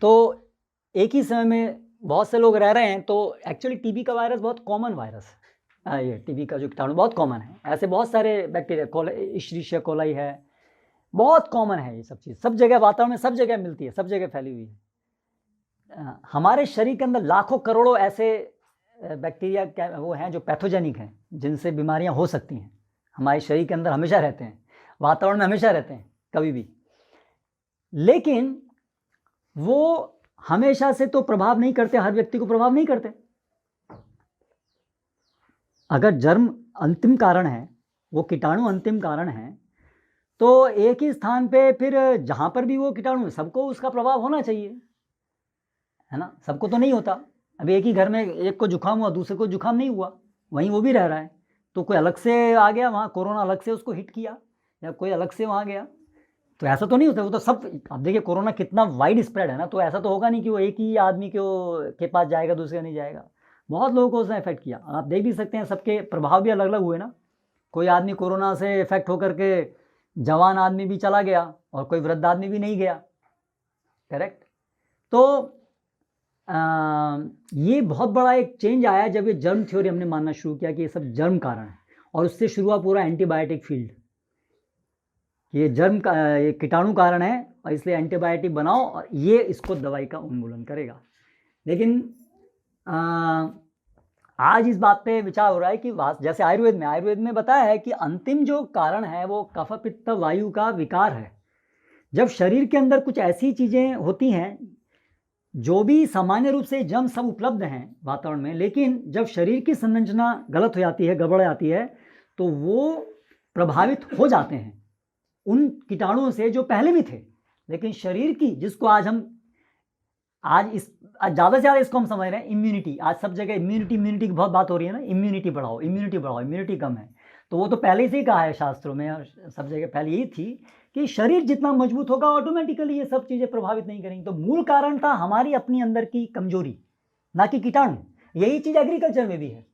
तो एक ही समय में बहुत से लोग रह रहे हैं, तो एक्चुअली टीबी का वायरस बहुत कॉमन वायरस है। ये टीबी का जो कीटाणु बहुत कॉमन है। ऐसे बहुत सारे बैक्टीरिया, इश्चरीशिया कोलाई है, बहुत कॉमन है। ये सब चीज़ सब जगह वातावरण में सब जगह मिलती है, सब जगह फैली हुई है। हमारे शरीर के अंदर लाखों करोड़ों ऐसे बैक्टीरिया वो हैं जो पैथोजेनिक हैं, जिनसे बीमारियां हो सकती हैं। हमारे शरीर के अंदर हमेशा रहते हैं, वातावरण में हमेशा रहते हैं, कभी भी। लेकिन वो हमेशा से तो प्रभाव नहीं करते, हर व्यक्ति को प्रभाव नहीं करते। अगर जर्म अंतिम कारण है, वो कीटाणु अंतिम कारण है, तो एक ही स्थान पे फिर जहाँ पर भी वो कीटाणु, सबको उसका प्रभाव होना चाहिए, है ना। सबको तो नहीं होता। अभी एक ही घर में एक को जुकाम हुआ, दूसरे को जुकाम नहीं हुआ, वहीं वो भी रह रहा है। तो कोई अलग से आ गया वहाँ, कोरोना अलग से उसको हिट किया, या कोई अलग से वहाँ गया, तो ऐसा तो नहीं होता। वो तो सब, अब देखिए कोरोना कितना वाइड स्प्रेड है ना, तो ऐसा तो होगा नहीं कि वो एक ही आदमी के पास जाएगा, दूसरे नहीं जाएगा। बहुत लोगों को उसने इफेक्ट किया। आप देख भी सकते हैं, सबके प्रभाव भी अलग अलग हुए ना। कोई आदमी कोरोना से इफेक्ट होकर के जवान आदमी भी चला गया, और कोई वृद्ध आदमी भी नहीं गया। करेक्ट। तो ये बहुत बड़ा एक चेंज आया जब ये जर्म थ्योरी हमने मानना शुरू किया कि ये सब जर्म कारण है, और उससे शुरू हुआ पूरा एंटीबायोटिक फील्ड। ये जर्म का, ये कीटाणु कारण है, और इसलिए एंटीबायोटिक बनाओ, और ये इसको दवाई का उन्मूलन करेगा। लेकिन आज इस बात पे विचार हो रहा है कि जैसे आयुर्वेद में बताया है कि अंतिम जो कारण है वो कफ पित्त वायु का विकार है। जब शरीर के अंदर कुछ ऐसी चीज़ें होती हैं, जो भी सामान्य रूप से जर्म सब उपलब्ध हैं वातावरण में, लेकिन जब शरीर की संरचना गलत हो जाती है, गड़बड़ जाती है, तो वो प्रभावित हो जाते हैं उन कीटाणुओं से जो पहले भी थे। लेकिन शरीर की, जिसको आज ज़्यादा से ज़्यादा इसको हम समझ रहे हैं इम्यूनिटी। आज सब जगह इम्यूनिटी की बहुत बात हो रही है ना, इम्यूनिटी बढ़ाओ, इम्यूनिटी कम है। तो वो तो पहले से ही कहा है शास्त्रों में, और सब जगह पहले यही थी कि शरीर जितना मजबूत होगा, ऑटोमेटिकली ये सब चीज़ें प्रभावित नहीं करेंगी। तो मूल कारण था हमारी अपनी अंदर की कमजोरी, ना कि कीटाणु। यही चीज़ एग्रीकल्चर में भी है।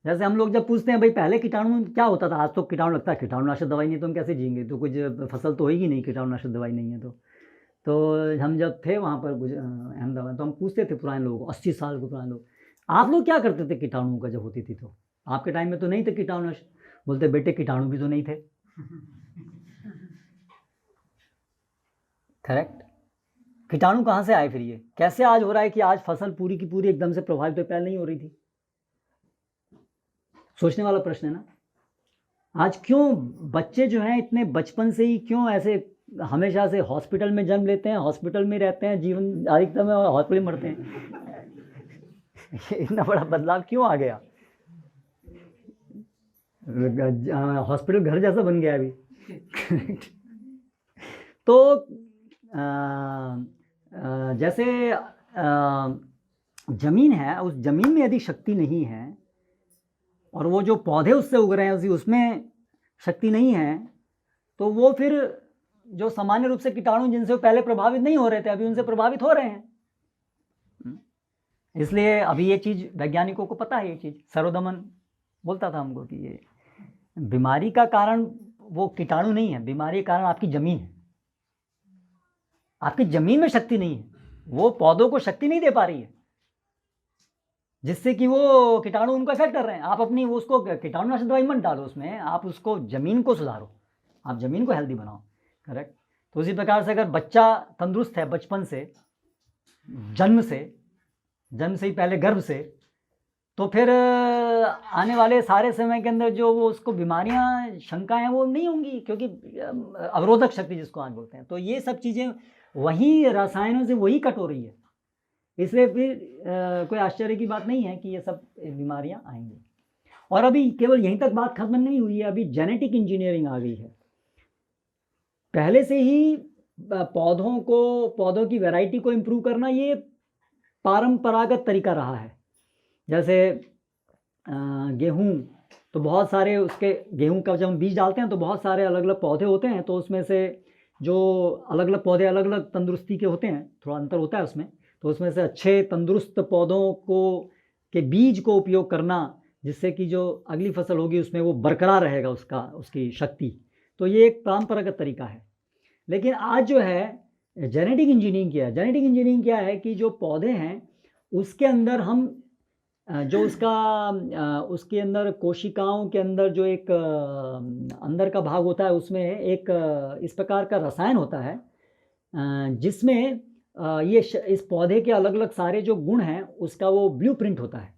जैसे हम लोग जब पूछते हैं भाई पहले कीटाणु क्या होता था, आज तो कीटाणु लगता है कीटाणुनाशक दवाई नहीं तो हम कैसे जिएंगे, तो कुछ फसल तो होगी नहीं कीटाणुनाशक दवाई नहीं है। तो हम जब थे वहाँ पर अहमदाबाद, तो हम पूछते थे पुराने लोगों को, 80 साल के पुराने लोग, आप लोग क्या करते थे कीटाणुओं का जब होती थी, तो आपके टाइम में तो नहीं थे कीटाणुनाशक। बोलते बेटे कीटाणु भी तो नहीं थे। करेक्ट। कीटाणु कहाँ से आए फिर, ये कैसे आज हो रहा है कि आज फसल पूरी की पूरी एकदम से प्रभावित तो पहले नहीं हो रही थी? सोचने वाला प्रश्न है ना। आज क्यों बच्चे जो हैं इतने बचपन से ही क्यों ऐसे हमेशा से हॉस्पिटल में जन्म लेते हैं, हॉस्पिटल में रहते हैं, जीवन अधिकतम में हॉस्पिटल में मरते हैं? इतना बड़ा बदलाव क्यों आ गया? हॉस्पिटल घर जैसा बन गया अभी। तो जैसे जमीन है, उस जमीन में यदि शक्ति नहीं है, और वो जो पौधे उससे उग रहे हैं उसमें शक्ति नहीं है, तो वो फिर जो सामान्य रूप से कीटाणु जिनसे वो पहले प्रभावित नहीं हो रहे थे, अभी उनसे प्रभावित हो रहे हैं। इसलिए अभी ये चीज़ वैज्ञानिकों को पता है। ये चीज़ सर्वदमन बोलता था हमको कि ये बीमारी का कारण वो कीटाणु नहीं है, बीमारी का कारण आपकी ज़मीन है। आपकी ज़मीन में शक्ति नहीं है, वो पौधों को शक्ति नहीं दे पा रही है, जिससे कि वो कीटाणु उनको इफेक्ट कर रहे हैं। आप अपनी उसको कीटाणुनाशक दवाई मत डालो उसमें, आप उसको ज़मीन को सुधारो, आप ज़मीन को हेल्दी बनाओ। करेक्ट। तो उसी प्रकार से अगर बच्चा तंदुरुस्त है बचपन से, जन्म से ही पहले गर्भ से, तो फिर आने वाले सारे समय के अंदर जो वो उसको बीमारियां, शंकाएं वो नहीं होंगी, क्योंकि अवरोधक शक्ति जिसको आज बोलते हैं। तो ये सब चीज़ें वही रसायनों से वही कट हो रही है। इसलिए फिर कोई आश्चर्य की बात नहीं है कि ये सब बीमारियां आएंगी। और अभी केवल यहीं तक बात खत्म नहीं हुई है, अभी जेनेटिक इंजीनियरिंग आ गई है। पहले से ही पौधों की वैरायटी को इम्प्रूव करना ये परंपरागत तरीका रहा है। जैसे गेहूं, तो बहुत सारे उसके गेहूं का जब हम बीज डालते हैं तो बहुत सारे अलग अलग पौधे होते हैं, तो उसमें से जो अलग अलग पौधे अलग अलग तंदुरुस्ती के होते हैं, थोड़ा अंतर होता है उसमें, तो उसमें से अच्छे तंदुरुस्त पौधों के बीज को उपयोग करना, जिससे कि जो अगली फसल होगी उसमें वो बरकरार रहेगा उसकी शक्ति। तो ये एक परंपरागत तरीका है। लेकिन आज जो है जेनेटिक इंजीनियरिंग क्या है कि जो पौधे हैं उसके अंदर हम जो उसके अंदर कोशिकाओं के अंदर जो एक अंदर का भाग होता है, उसमें एक इस प्रकार का रसायन होता है जिसमें इस पौधे के अलग अलग सारे जो गुण हैं उसका वो ब्लूप्रिंट होता है।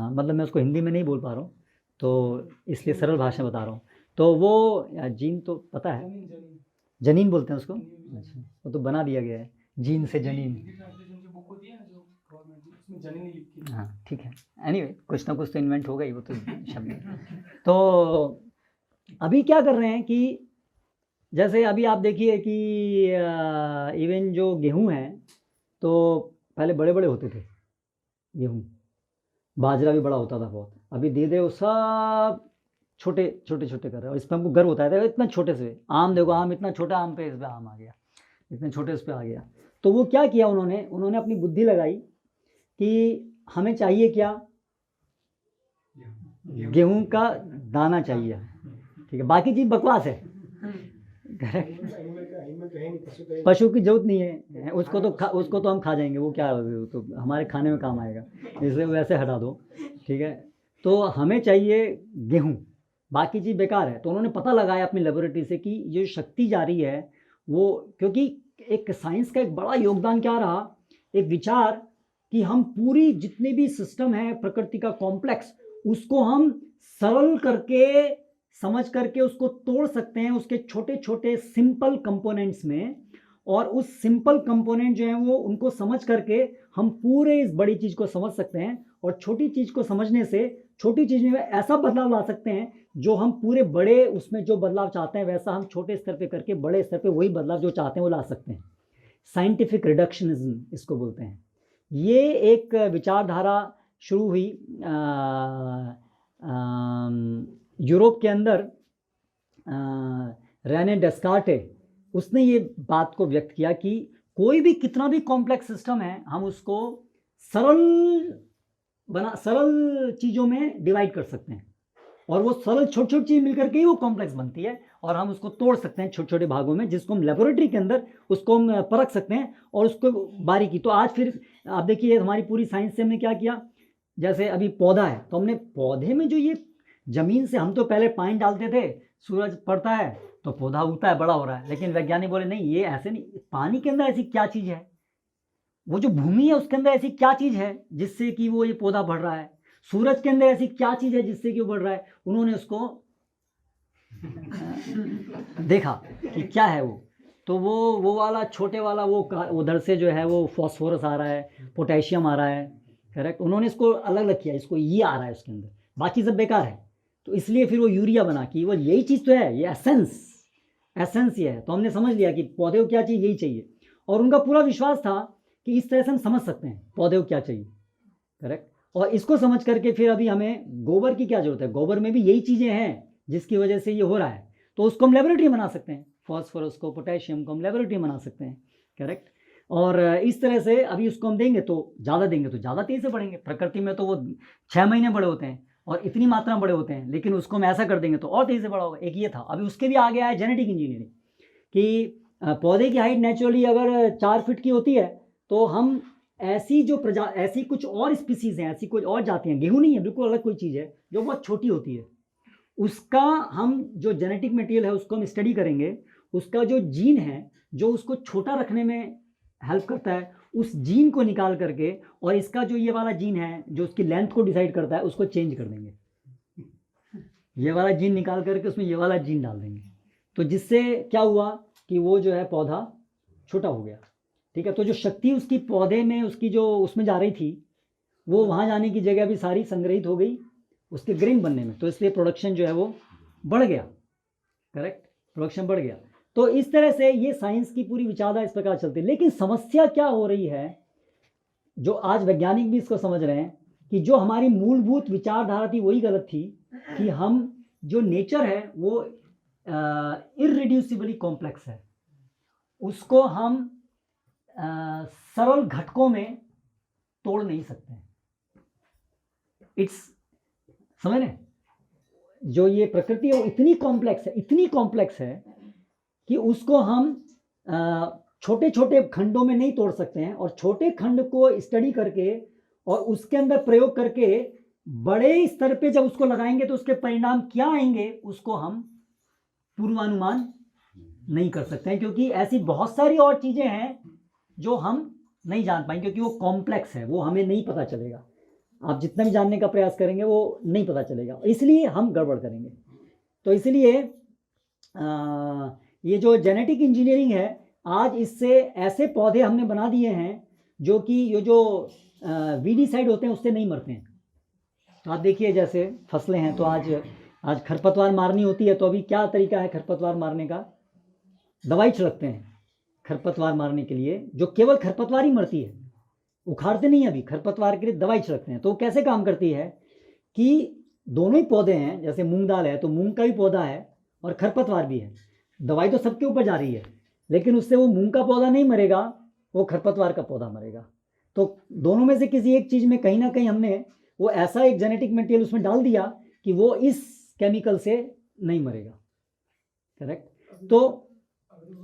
मतलब मैं उसको हिंदी में नहीं बोल पा रहा हूँ, तो इसलिए सरल भाषा बता रहा हूँ। तो वो जीन तो पता है, जनीन बोलते हैं उसको। अच्छा, वो तो बना दिया गया है जीन से जनीन। हाँ ठीक है, एनीवे कुछ ना कुछ तो इन्वेंट होगा ही, वो तो शब्द। तो अभी क्या कर रहे हैं कि जैसे अभी आप देखिए कि इवन जो गेहूं है, तो पहले बड़े बड़े होते थे गेहूं, बाजरा भी बड़ा होता था बहुत। अभी धीरे धीरे वो सब छोटे कर रहे हैं, और इसमें हमको गर्व होता है, इतना छोटे से आम देखो, आम इतना छोटा आम पे इस पर आम आ गया, इतने छोटे उस पर आ गया। तो वो क्या किया उन्होंने अपनी बुद्धि लगाई कि हमें चाहिए क्या, गेहूं का दाना चाहिए, ठीक है, बाकी चीज़ बकवास है। पशु की जरूरत नहीं है, उसको तो हम खा जाएंगे, वो क्या तो हमारे खाने में काम आएगा, इसलिए वैसे हटा दो, ठीक है। तो हमें चाहिए गेहूं, बाकी चीज़ बेकार है। तो उन्होंने पता लगाया अपनी लेबोरेटरी से कि ये शक्ति जा रही है वो, क्योंकि एक साइंस का एक बड़ा योगदान क्या रहा, एक विचार कि हम पूरी जितने भी सिस्टम है प्रकृति का कॉम्प्लेक्स, उसको हम सरल करके समझ करके उसको तोड़ सकते हैं उसके छोटे छोटे सिंपल कंपोनेंट्स में, और उस सिंपल कंपोनेंट जो है वो उनको समझ करके हम पूरे इस बड़ी चीज़ को समझ सकते हैं, और छोटी चीज़ को समझने से छोटी चीज़ में ऐसा बदलाव ला सकते हैं जो हम पूरे बड़े उसमें जो बदलाव चाहते हैं वैसा हम छोटे स्तर पे करके बड़े स्तर पे वही बदलाव जो चाहते हैं वो ला सकते हैं। साइंटिफिक रिडक्शनिज्म इसको बोलते हैं। ये एक विचारधारा शुरू हुई यूरोप के अंदर। रेने डेस्कार्टे, उसने ये बात को व्यक्त किया कि कोई भी कितना भी कॉम्प्लेक्स सिस्टम है, हम उसको सरल चीज़ों में डिवाइड कर सकते हैं, और वो सरल छोटी छोटी चीज़ मिलकर के ही वो कॉम्प्लेक्स बनती है, और हम उसको तोड़ सकते हैं छोटे छोटे भागों में, जिसको हम लेबोरेटरी के अंदर उसको हम परख सकते हैं और उसको बारीकी। तो आज फिर आप देखिए हमारी पूरी साइंस से हमने क्या किया, जैसे अभी पौधा है तो हमने पौधे में जो ये ज़मीन से, हम तो पहले पानी डालते थे, सूरज पड़ता है तो पौधा उगता है, बड़ा हो रहा है, लेकिन वैज्ञानिक बोले नहीं, ये ऐसे नहीं, पानी के अंदर ऐसी क्या चीज़ है, वो जो भूमि है उसके अंदर ऐसी क्या चीज़ है जिससे कि वो ये पौधा बढ़ रहा है, सूरज के अंदर ऐसी क्या चीज़ है जिससे कि वो बढ़ रहा है। उन्होंने उसको देखा कि क्या है वो, तो वो वाला छोटे वाला वो उधर से जो है वो फॉस्फोरस आ रहा है, पोटेशियम आ रहा है, करेक्ट। उन्होंने इसको अलग अलग किया, इसको ये आ रहा है उसके अंदर, बाकी सब बेकार है, तो इसलिए फिर वो यूरिया बना कि वो यही चीज़ तो है, ये एसेंस ये है। तो हमने समझ लिया कि पौधे को क्या चाहिए, यही चाहिए, और उनका पूरा विश्वास था कि इस तरह से हम समझ सकते हैं पौधे को क्या चाहिए, करेक्ट। और इसको समझ करके फिर अभी हमें गोबर की क्या जरूरत है, गोबर में भी यही चीज़ें हैं जिसकी वजह से ये हो रहा है, तो उसको हम लेबोरेटरी बना सकते हैं, फॉस्फोरस को, पोटेशियम को हम लेबोरेटरी बना सकते हैं, करेक्ट। और इस तरह से अभी उसको हम देंगे तो ज़्यादा तेज़ी से बढ़ेंगे। प्रकृति में तो वो 6 महीने बड़े होते हैं और इतनी मात्रा में बड़े होते हैं, लेकिन उसको हम ऐसा कर देंगे तो और तेज़ी से बड़ा होगा। एक ये था। अभी उसके भी आ गया है जेनेटिक इंजीनियरिंग कि पौधे की हाइट नेचुरली अगर 4 फीट की होती है तो हम ऐसी कुछ और स्पीसीज़ हैं, ऐसी कुछ और जाति हैं, गेहूँ नहीं है, बिल्कुल अलग कोई चीज़ है जो बहुत छोटी होती है, उसका हम जो जेनेटिक मटेरियल है उसको हम स्टडी करेंगे, उसका जो जीन है जो उसको छोटा रखने में हेल्प करता है, उस जीन को निकाल करके, और इसका जो ये वाला जीन है जो उसकी लेंथ को डिसाइड करता है उसको चेंज कर देंगे, ये वाला जीन निकाल करके उसमें ये वाला जीन डाल देंगे। तो जिससे क्या हुआ कि वो जो है पौधा छोटा हो गया, ठीक है। तो जो शक्ति उसकी पौधे में उसकी जो उसमें जा रही थी वो वहाँ जाने की जगह भी सारी संग्रहित हो गई उसके ग्रेन बनने में, तो इसलिए प्रोडक्शन जो है वो बढ़ गया, करेक्ट, प्रोडक्शन बढ़ गया। तो इस तरह से ये साइंस की पूरी विचारधारा इस प्रकार चलती है। लेकिन समस्या क्या हो रही है, जो आज वैज्ञानिक भी इसको समझ रहे हैं कि जो हमारी मूलभूत विचारधारा थी वही गलत थी, कि हम जो नेचर है वो इररिड्यूसिबली कॉम्प्लेक्स है, उसको हम सरल घटकों में तोड़ नहीं सकते हैं। इट्स, समझ रहे, जो ये प्रकृति है वो इतनी कॉम्प्लेक्स है, इतनी कॉम्प्लेक्स है कि उसको हम छोटे छोटे खंडों में नहीं तोड़ सकते हैं, और छोटे खंड को स्टडी करके और उसके अंदर प्रयोग करके बड़े स्तर पे जब उसको लगाएंगे तो उसके परिणाम क्या आएंगे उसको हम पूर्वानुमान नहीं कर सकते हैं, क्योंकि ऐसी बहुत सारी और चीज़ें हैं जो हम नहीं जान पाएंगे, क्योंकि वो कॉम्प्लेक्स है, वो हमें नहीं पता चलेगा। आप जितना भी जानने का प्रयास करेंगे वो नहीं पता चलेगा, इसलिए हम गड़बड़ करेंगे। तो इसलिए ये जो जेनेटिक इंजीनियरिंग है, आज इससे ऐसे पौधे हमने बना दिए हैं जो कि ये जो वीडीसाइड होते हैं उससे नहीं मरते हैं। तो आप देखिए जैसे फसलें हैं, तो आज खरपतवार मारनी होती है, तो अभी क्या तरीका है खरपतवार मारने का, दवाई छिड़कते हैं खरपतवार मारने के लिए, जो केवल खरपतवार ही मरती है, उखाड़ते नहीं, अभी खरपतवार के लिए दवाई छिड़कते हैं। तो कैसे काम करती है कि दोनों ही पौधे हैं, जैसे मूंग दाल है तो मूंग का भी पौधा है और खरपतवार भी है, दवाई तो सबके ऊपर जा रही है, लेकिन उससे वो मूंग का पौधा नहीं मरेगा, वो खरपतवार का पौधा मरेगा। तो दोनों में से किसी एक चीज़ में कहीं ना कहीं हमने वो ऐसा एक जेनेटिक मटेरियल उसमें डाल दिया कि वो इस केमिकल से नहीं मरेगा, करेक्ट। तो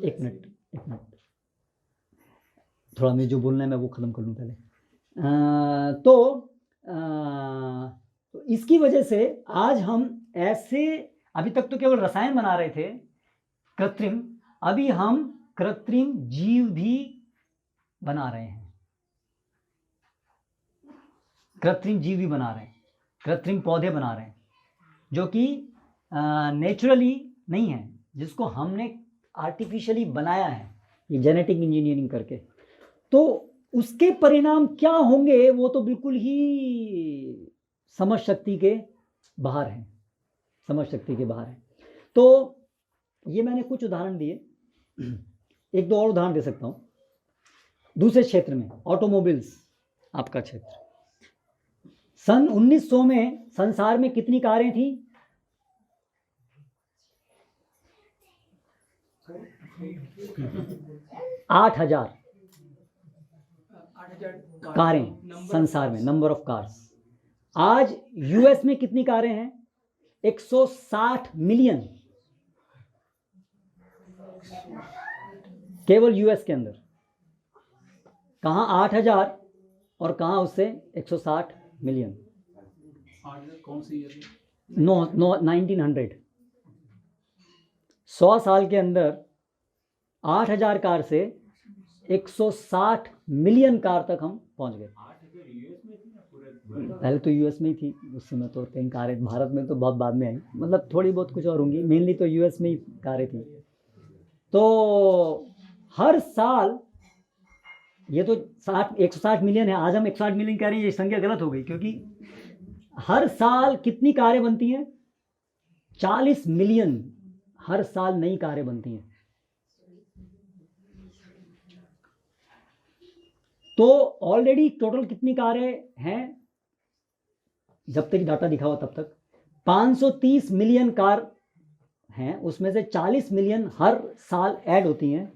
एक मिनट थोड़ा मैं जो बोलना है मैं वो ख़त्म कर लूँ पहले। तो इसकी वजह से आज हम ऐसे, अभी तक तो केवल रसायन बना रहे थे कृत्रिम, अभी हम कृत्रिम जीव भी बना रहे हैं, कृत्रिम जीव भी बना रहे हैं, कृत्रिम पौधे बना रहे हैं जो कि नेचुरली नहीं है, जिसको हमने आर्टिफिशियली बनाया है ये जेनेटिक इंजीनियरिंग करके। तो उसके परिणाम क्या होंगे वो तो बिल्कुल ही समझ शक्ति के बाहर है, समझ शक्ति के बाहर है। तो ये मैंने कुछ उदाहरण दिए, एक दो और उदाहरण दे सकता हूँ दूसरे क्षेत्र में, ऑटोमोबाइल्स आपका क्षेत्र। सन 1900 में संसार में कितनी कारें थी? 8,000 कारें संसार में, नंबर ऑफ कार्स। आज यूएस में कितनी कारें हैं? 160 मिलियन, केवल यूएस के अंदर। कहाँ 8,000 और कहाँ उससे 160 मिलियन। कौन सी ईयर? 1900। 100 साल के अंदर 8,000 कार से 160 मिलियन कार तक हम पहुंच गए। पहले तो यूएस में ही थी, उस समय तो कई कारें, भारत में तो बहुत बाद में आई, मतलब थोड़ी बहुत कुछ और होंगी, मेनली तो यूएस में ही कारें थी। तो हर साल ये तो 160 मिलियन है, आज हम 160 मिलियन कह रहे हैं, ये संख्या गलत हो गई, क्योंकि हर साल कितनी कारें बनती हैं? 40 मिलियन हर साल नई कारें बनती हैं। तो ऑलरेडी टोटल कितनी कारें हैं जब तक डाटा दिखा हुआ तब तक? 530 मिलियन कार हैं, उसमें से 40 मिलियन हर साल ऐड होती हैं।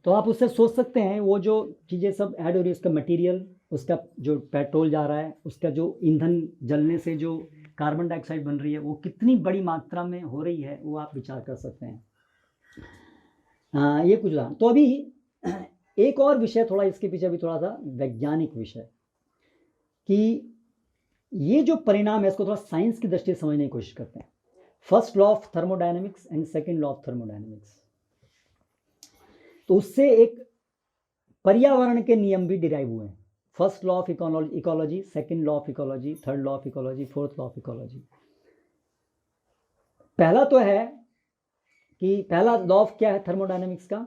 तो आप उससे सोच सकते हैं वो जो चीज़ें सब ऐड हो रही है, उसका मटेरियल, उसका जो पेट्रोल जा रहा है, उसका जो ईंधन जलने से जो कार्बन डाइऑक्साइड बन रही है, वो कितनी बड़ी मात्रा में हो रही है, वो आप विचार कर सकते हैं। ये कुछ उदाहरण। तो अभी एक और विषय, थोड़ा इसके पीछे भी थोड़ा सा वैज्ञानिक विषय, कि ये जो परिणाम है इसको थोड़ा साइंस की दृष्टि से समझने की कोशिश करते हैं। First law of thermodynamics and second law of thermodynamics. तो उससे एक पर्यावरण के नियम भी डिराइव हुए हैं। First law of ecology, second law of ecology, third law of ecology, fourth law of ecology. पहला तो है कि पहला लॉ ऑफ क्या है थर्मोडायनेमिक्स का?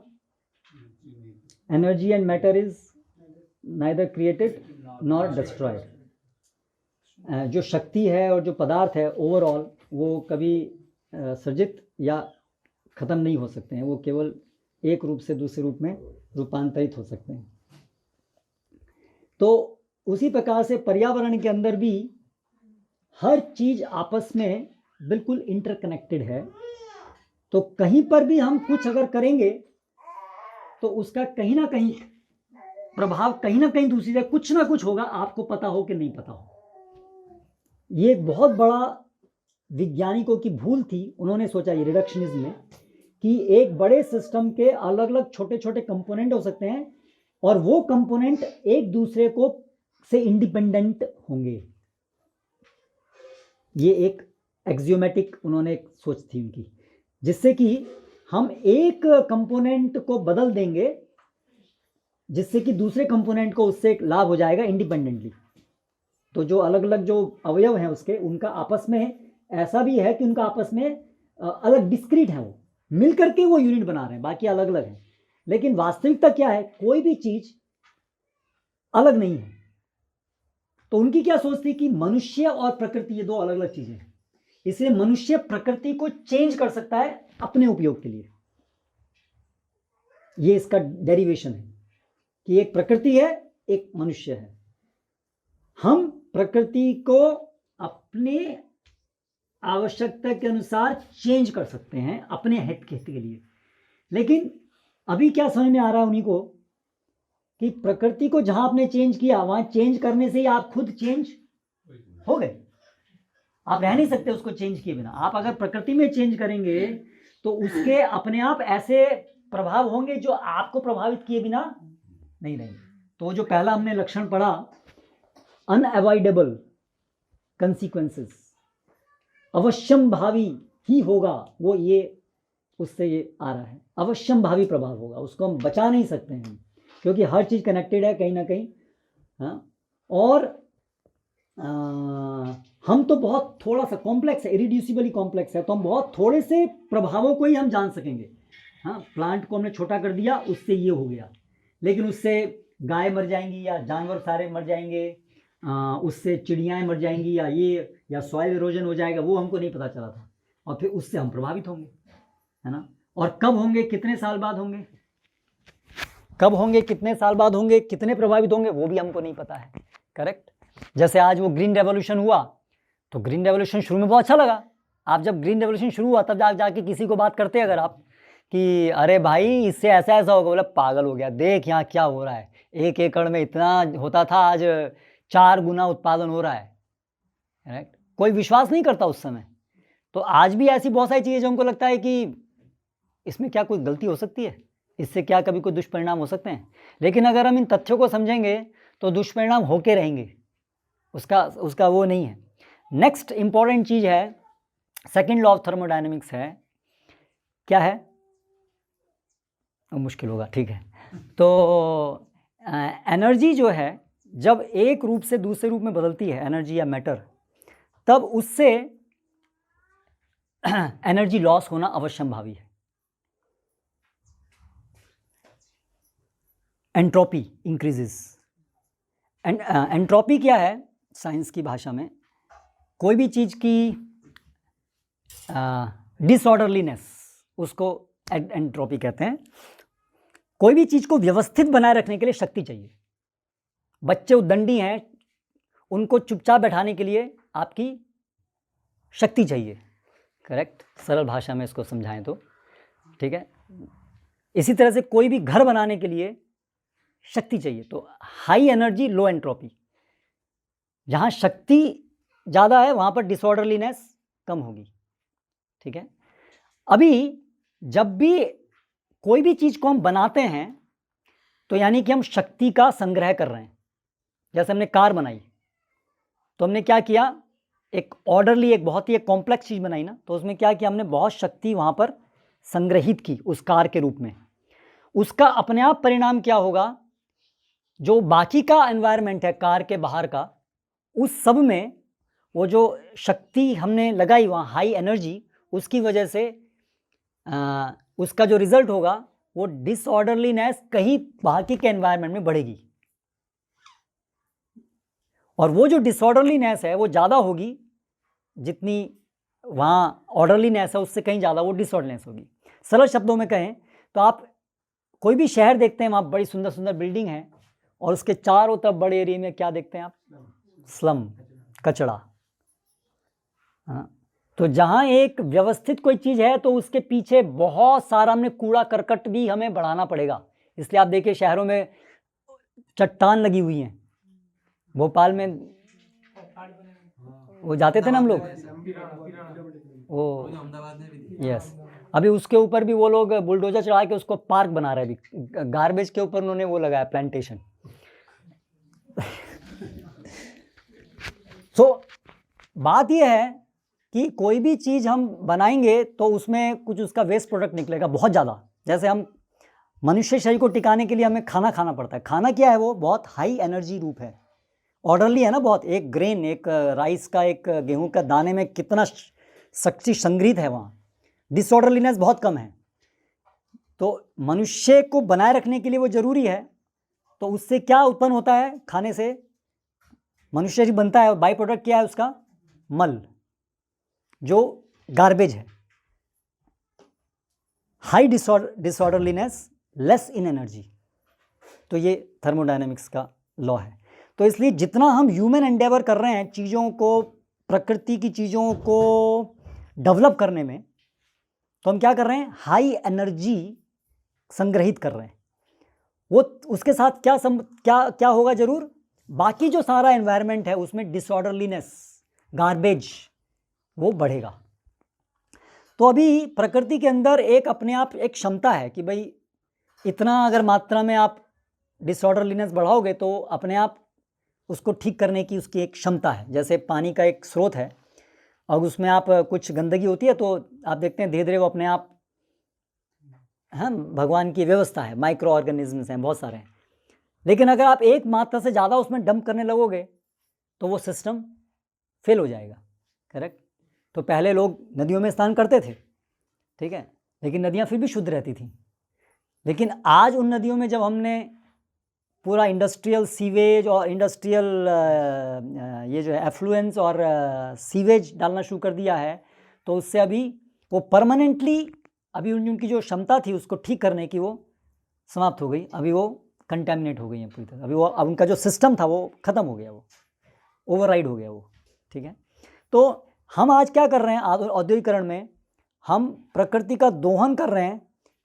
Energy and matter is neither created nor destroyed. जो शक्ति है और जो पदार्थ है ओवरऑल वो कभी सृजित या ख़त्म नहीं हो सकते हैं, वो केवल एक रूप से दूसरे रूप में रूपांतरित हो सकते हैं। तो उसी प्रकार से पर्यावरण के अंदर भी हर चीज़ आपस में बिल्कुल इंटरकनेक्टेड है। तो कहीं पर भी हम कुछ अगर करेंगे तो उसका कहीं ना कहीं प्रभाव कहीं ना कहीं दूसरी जगह कुछ ना कुछ होगा, आपको पता हो कि नहीं पता हो। ये एक बहुत बड़ा वैज्ञानिकों की भूल थी। उन्होंने सोचा ये रिडक्शनिज्म में कि एक बड़े सिस्टम के अलग अलग छोटे छोटे कंपोनेंट हो सकते हैं और वो कंपोनेंट एक दूसरे को से इंडिपेंडेंट होंगे। ये एक एक्सियोमेटिक उन्होंने एक सोच थी उनकी, जिससे कि हम एक कंपोनेंट को बदल देंगे जिससे कि दूसरे कंपोनेंट को उससे एक लाभ हो जाएगा इंडिपेंडेंटली। तो जो अलग अलग जो अवयव हैं उसके, उनका आपस में ऐसा भी है कि उनका आपस में अलग डिस्क्रीट है, वो मिल करके वो यूनिट बना रहे हैं, बाकी अलग अलग है। लेकिन वास्तविकता क्या है, कोई भी चीज अलग नहीं है। तो उनकी क्या सोच थी कि मनुष्य और प्रकृति ये दो अलग अलग चीजें हैं, इसलिए मनुष्य प्रकृति को चेंज कर सकता है अपने उपयोग के लिए। ये इसका डेरिवेशन है कि एक प्रकृति है, एक मनुष्य है। हम प्रकृति को अपने आवश्यकता के अनुसार चेंज कर सकते हैं अपने हित के लिए। लेकिन अभी क्या समझ में आ रहा है उन्हीं को कि प्रकृति को जहां आपने चेंज किया वहां चेंज करने से ही आप खुद चेंज हो गए। आप रह नहीं सकते उसको चेंज किए बिना। आप अगर प्रकृति में चेंज करेंगे तो उसके अपने आप ऐसे प्रभाव होंगे जो आपको प्रभावित किए बिना नहीं रहेंगे। तो जो पहला हमने लक्षण पढ़ा, अनअवॉइडेबल कंसिक्वेंसेस, अवश्यम भावी ही होगा, वो ये उससे ये आ रहा है, अवश्यम भावी प्रभाव होगा, उसको हम बचा नहीं सकते हैं क्योंकि हर चीज़ कनेक्टेड है कहीं ना कहीं। हाँ, और हम तो बहुत थोड़ा सा कॉम्प्लेक्स है, इरिड्यूसिबली कॉम्प्लेक्स है, तो हम बहुत थोड़े से प्रभावों को ही हम जान सकेंगे। हाँ, प्लांट को हमने छोटा कर दिया, उससे ये हो गया, लेकिन उससे गाय मर जाएंगी या जानवर सारे मर जाएंगे, उससे चिड़ियाएँ मर जाएंगी या सॉइल इरोजन हो जाएगा, वो हमको नहीं पता चला था। और फिर उससे हम प्रभावित होंगे, है ना। और कब होंगे, कितने साल बाद होंगे, कब होंगे, कितने साल बाद होंगे, कितने प्रभावित होंगे, वो भी हमको नहीं पता है। करेक्ट। जैसे आज वो ग्रीन रेवोल्यूशन हुआ, तो ग्रीन रेवोल्यूशन शुरू में बहुत अच्छा लगा। आप जब ग्रीन रेवोल्यूशन शुरू हुआ तब जाके किसी को बात करते अगर आप कि अरे भाई इससे ऐसा ऐसा होगा, बोला पागल हो गया, देख यहाँ क्या हो रहा है, 1 एकड़ में इतना होता था आज 4 गुना उत्पादन हो रहा है। करेक्ट। कोई विश्वास नहीं करता उस समय। तो आज भी ऐसी बहुत सारी चीज़ें जो हमको लगता है कि इसमें क्या कोई गलती हो सकती है, इससे क्या कभी कोई दुष्परिणाम हो सकते हैं। लेकिन अगर हम इन तथ्यों को समझेंगे तो दुष्परिणाम होके रहेंगे, उसका वो नहीं है। नेक्स्ट इंपॉर्टेंट चीज़ है, सेकंड लॉ ऑफ थर्मोडायनेमिक्स है, क्या है, मुश्किल होगा, ठीक है। तो एनर्जी जो है जब एक रूप से दूसरे रूप में बदलती है, एनर्जी या मैटर, तब उससे एनर्जी लॉस होना अवश्यंभावी है। Entropy increases. एंट्रोपी क्या है साइंस की भाषा में, कोई भी चीज़ की डिसऑर्डरलीनेस, उसको एंट्रोपी कहते हैं। कोई भी चीज़ को व्यवस्थित बनाए रखने के लिए शक्ति चाहिए। बच्चे उद्दंडी हैं, उनको चुपचाप बैठाने के लिए आपकी शक्ति चाहिए। करेक्ट, सरल भाषा में इसको समझाएं तो, ठीक है। इसी तरह से कोई भी घर बनाने के लिए शक्ति चाहिए। तो हाई एनर्जी लो एंट्रोपी, जहाँ शक्ति ज़्यादा है वहाँ पर डिसऑर्डरलीनेस कम होगी, ठीक है। अभी जब भी कोई भी चीज़ को हम बनाते हैं तो यानी कि हम शक्ति का संग्रह कर रहे हैं। जैसे हमने कार बनाई तो हमने क्या किया, एक ऑर्डरली, एक बहुत ही एक कॉम्प्लेक्स चीज़ बनाई ना, तो उसमें क्या किया, हमने बहुत शक्ति वहाँ पर संग्रहित की उस कार के रूप में। उसका अपने आप परिणाम क्या होगा, जो बाकी का एनवायरनमेंट है कार के बाहर का, उस सब में वो जो शक्ति हमने लगाई वहाँ हाई एनर्जी, उसकी वजह से उसका जो रिज़ल्ट होगा वो डिसऑर्डरलीनेस कहीं बाकी के एनवायरनमेंट में बढ़ेगी, और वो जो डिसऑर्डरलीनेस है वो ज़्यादा होगी जितनी वहाँ ऑर्डरलीनेस है, उससे कहीं ज़्यादा वो डिसऑर्डरनेस होगी। सरल शब्दों में कहें तो आप कोई भी शहर देखते हैं, वहाँ बड़ी सुंदर सुंदर बिल्डिंग है, और उसके चारों तरफ बड़े एरिया में क्या देखते हैं आप? स्लम, कचड़ा। हाँ, तो जहाँ एक व्यवस्थित कोई चीज़ है तो उसके पीछे बहुत सारा हमने कूड़ा करकट भी हमें बढ़ाना पड़ेगा। इसलिए आप देखिए शहरों में चट्टान लगी हुई हैं। भोपाल में वो जाते थे ना हम लोग, वो यस, अभी उसके ऊपर भी वो लोग बुलडोजर चढ़ा के उसको पार्क बना रहे हैं। अभी गार्बेज के ऊपर उन्होंने वो लगाया प्लांटेशन। तो बात यह है कि कोई भी चीज़ हम बनाएंगे तो उसमें कुछ उसका वेस्ट प्रोडक्ट निकलेगा बहुत ज़्यादा। जैसे हम मनुष्य शरीर को टिकाने के लिए हमें खाना खाना पड़ता है। खाना क्या है? वो बहुत हाई एनर्जी रूप है, ऑर्डरली है ना बहुत। एक ग्रेन, एक राइस का, एक गेहूं का दाने में कितना शक्ति संग्रहित है, वहाँ डिसऑर्डरलीनेस बहुत कम है। तो मनुष्य को बनाए रखने के लिए वो ज़रूरी है। तो उससे क्या उत्पन्न होता है? खाने से मनुष्य शरीर बनता है, और बाई प्रोडक्ट क्या है उसका? मल, जो गार्बेज है। High disorderliness, less in energy. तो ये थर्मोडायनेमिक्स का लॉ है। तो इसलिए जितना हम ह्यूमन एंडेवर कर रहे हैं चीज़ों को, प्रकृति की चीज़ों को डेवलप करने में, तो हम क्या कर रहे हैं? हाई एनर्जी संग्रहित कर रहे हैं। वो उसके साथ क्या होगा ज़रूर? बाकी जो सारा एनवायरनमेंट है उसमें डिसऑर्डरलीनेस, गार्बेज, वो बढ़ेगा। तो अभी प्रकृति के अंदर एक अपने आप एक क्षमता है कि भाई इतना अगर मात्रा में आप डिसऑर्डरलीनेस बढ़ाओगे तो अपने आप उसको ठीक करने की उसकी एक क्षमता है। जैसे पानी का एक स्रोत है, और उसमें आप कुछ गंदगी होती है तो आप देखते हैं धीरे धीरे वो अपने आप, हाँ, भगवान की व्यवस्था है, माइक्रो ऑर्गेनिजम्स हैं बहुत सारे हैं। लेकिन अगर आप एक मात्रा से ज़्यादा उसमें डंप करने लगोगे तो वो सिस्टम फेल हो जाएगा। करेक्ट? तो पहले लोग नदियों में स्नान करते थे, ठीक है, लेकिन नदियाँ फिर भी शुद्ध रहती थीं। लेकिन आज उन नदियों में जब हमने पूरा इंडस्ट्रियल सीवेज और इंडस्ट्रियल ये जो है एफ्लुएंस और सीवेज डालना शुरू कर दिया है, तो उससे अभी वो परमानेंटली, अभी उनकी जो क्षमता थी उसको ठीक करने की वो समाप्त हो गई। अभी वो कंटेमिनेट हो गई हैं पूरी तरह। अभी वो, अब उनका जो सिस्टम था वो ख़त्म हो गया, वो ओवरराइड हो गया वो, ठीक है। तो हम आज क्या कर रहे हैं? औद्योगिकरण में हम प्रकृति का दोहन कर रहे हैं,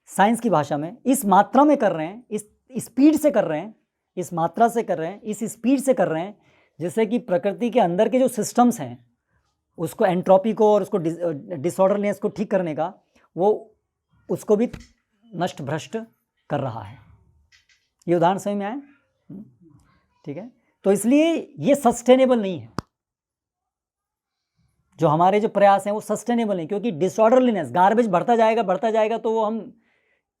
साइंस की भाषा में इस मात्रा में कर रहे हैं, इस स्पीड से कर रहे हैं, इस मात्रा से कर रहे हैं, इस स्पीड से कर रहे हैं, जिससे कि प्रकृति के अंदर के जो सिस्टम्स हैं उसको, एंट्रोपी को और उसको डिसऑर्डरनेस को ठीक करने का, वो उसको भी नष्ट भ्रष्ट कर रहा है। ये उदाहरण समझ में आए? ठीक है। तो इसलिए ये सस्टेनेबल नहीं है, जो हमारे जो प्रयास हैं वो सस्टेनेबल नहीं, क्योंकि डिसऑर्डरलीनेस, गार्बेज बढ़ता जाएगा तो वो हम